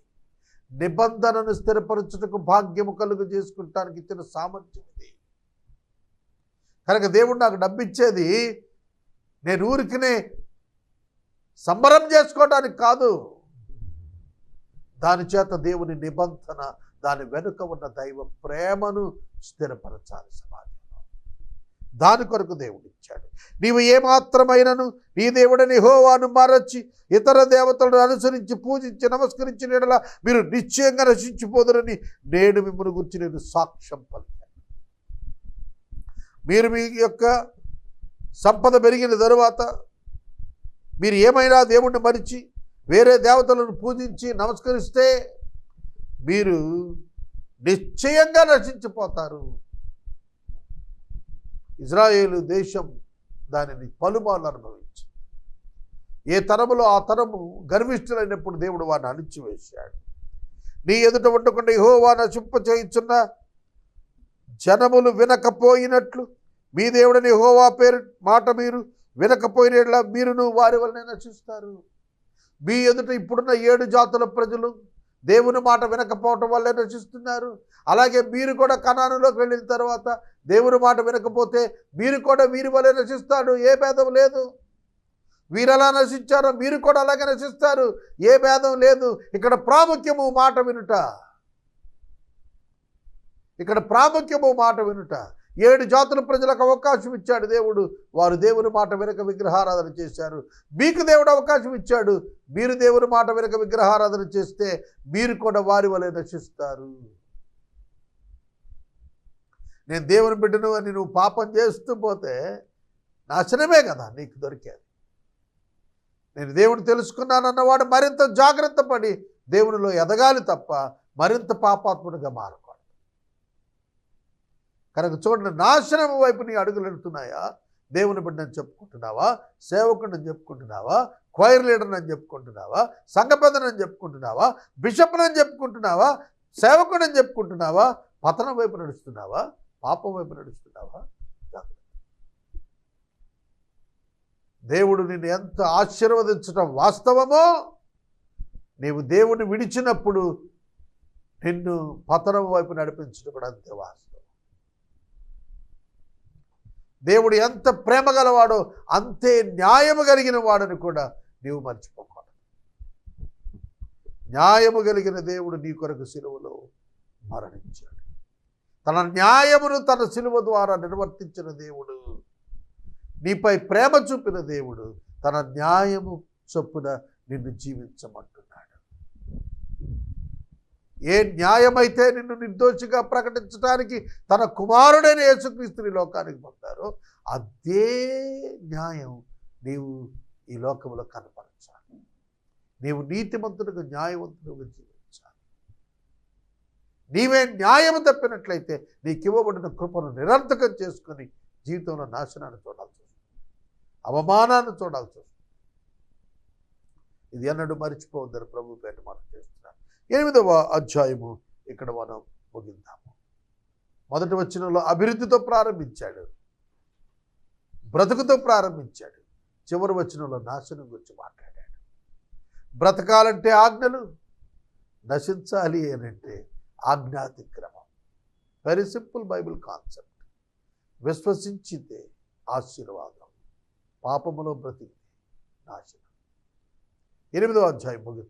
నిబంధనను స్థిరపరచుటకు భాగ్యము కలుగు చేసుకుంటానికి ఇచ్చిన సామర్థ్యం ఇది. కనుక దేవుడు నాకు డబ్బిచ్చేది నేను ఊరికినే సంబరం చేసుకోవడానికి కాదు. దాని చేత దేవుని నిబంధన, దాని వెనుక ఉన్న దైవ ప్రేమను స్థిరపరచాలి సమాజంలో. దాని కొరకు దేవుడు ఇచ్చాడు. నీవు ఏమాత్రమైనను నీ దేవుడని యెహోవాను మరచి ఇతర దేవతలను అనుసరించి పూజించి నమస్కరించిన యెడల మీరు నిశ్చయంగా నశించిపోదురని నేను మిమ్మల్ని గురించి నేను సాక్ష్యం పలికాను. మీరు మీ యొక్క సంపద పెరిగిన తరువాత మీరు ఏమైనా దేవుణ్ణి మరిచి వేరే దేవతలను పూజించి నమస్కరిస్తే మీరు నిశ్చయంగా నశించిపోతారు. ఇజ్రాయేలు దేశం దానిని పలుమార్లు అనుభవించి, ఏ తరములో ఆ తరము గర్విష్ఠులైనప్పుడు దేవుడు వారిని అణిచివేశాడు. నీ ఎదుట ఉండకుండా యెహోవా నశింపచేయుచున్న జనములు వినకపోయినట్లు మీ దేవుడని యెహోవా పేరు మాట మీరు వినకపోయినట్లా మీరును వారి వలన నశిస్తారు. మీ ఎదుట ఇప్పుడున్న 7 జాతుల ప్రజలు దేవుని మాట వినకపోవటం వల్లే నశిస్తున్నారు. అలాగే మీరు కూడా కనానులోకి వెళ్ళిన తర్వాత దేవుని మాట వినకపోతే మీరు కూడా వీరి వల్లే నశిస్తాడు. ఏ భేదం లేదు. వీరు ఎలా నశించారో మీరు కూడా అలాగే నశిస్తారు. ఏ భేదం లేదు. ఇక్కడ ప్రాముఖ్యము మాట వినుట. ఇక్కడ ప్రాముఖ్యము మాట వినుట. 7 జాతుల ప్రజలకు అవకాశం ఇచ్చాడు దేవుడు. వారు దేవుని మాట వెనక విగ్రహారాధన చేశారు. మీకు దేవుడు అవకాశం ఇచ్చాడు. మీరు దేవుని మాట వెనక విగ్రహారాధన చేస్తే మీరు కూడా వారి వలె నశిస్తారు. నేను దేవుని బిడ్డను అని నువ్వు పాపం చేస్తూ పోతే నాశనమే కదా నీకు దొరికేది. నేను దేవుని తెలుసుకున్నానన్నవాడు మరింత జాగ్రత్త పడి దేవునిలో ఎదగాలి తప్ప మరింత పాపాత్ముడిగా మారకూడదు. కనుక చూడండి, నాశనం వైపు నీ అడుగులు వెళ్తున్నాయా? దేవుని బిడ్డని చెప్పుకుంటున్నావా? సేవకుడిని చెప్పుకుంటున్నావా? క్వైర్ లీడర్ని అని చెప్పుకుంటున్నావా? సంఘ పెద్దనని చెప్పుకుంటున్నావా? బిషప్ని చెప్పుకుంటున్నావా? సేవకుడిని చెప్పుకుంటున్నావా? పతనం వైపు నడుస్తున్నావా? పాపం వైపు నడుస్తున్నావా? దేవుడు నిన్ను ఎంత ఆశీర్వదించడం వాస్తవమో, నీవు దేవుని విడిచినప్పుడు నిన్ను పతనం వైపు నడిపించడం కూడా అంతే వాస్తవం. దేవుడు ఎంత ప్రేమ గలవాడో అంతే న్యాయము కలిగిన వాడని కూడా నీవు మర్చిపోకూడదు. న్యాయము కలిగిన దేవుడు నీ కొరకు సిలువలో మరణించాడు. తన న్యాయమును తన సిలువ ద్వారా నిర్వర్తించిన దేవుడు, నీపై ప్రేమ చూపిన దేవుడు తన న్యాయము చొప్పున నిన్ను జీవించమంటున్నాడు. ఏ న్యాయమైతే నిన్ను నిర్దోషిగా ప్రకటించడానికి తన కుమారుడైన యేసుక్రీస్తుని లోకానికి పంపారో అదే న్యాయం నీవు ఈ లోకంలో కనపరచాలి. నీవు నీతిమంతుడిగా న్యాయవంతుడిగా జీవించాలి. నీవే న్యాయము తప్పినట్లయితే నీకు ఇవ్వబడిన కృపను నిరర్థకం చేసుకుని జీవితంలో నాశనాన్ని చూడాల్సి వస్తుంది, అవమానాన్ని చూడాల్సి వస్తుంది. ఇది అన్నట్టు మర్చిపోవద్దని ప్రభు పేట మనం చేస్తున్నాం. 8వ అధ్యాయము ఇక్కడ మనం ముగిద్దాము. మొదటి వచనంలో అభివృద్ధితో ప్రారంభించాడు, బ్రతుకుతో ప్రారంభించాడు. చివరి వచనంలో నాశనం గురించి మాట్లాడాడు. బ్రతకాలంటే ఆజ్ఞలు, నశించాలి అనంటే ఆజ్ఞాతిక్రమం. Very simple Bible concept. విశ్వసించితే ఆశీర్వాదం, పాపములో బ్రతికితే నాశనం. 8వ అధ్యాయం ముగిద్దాం.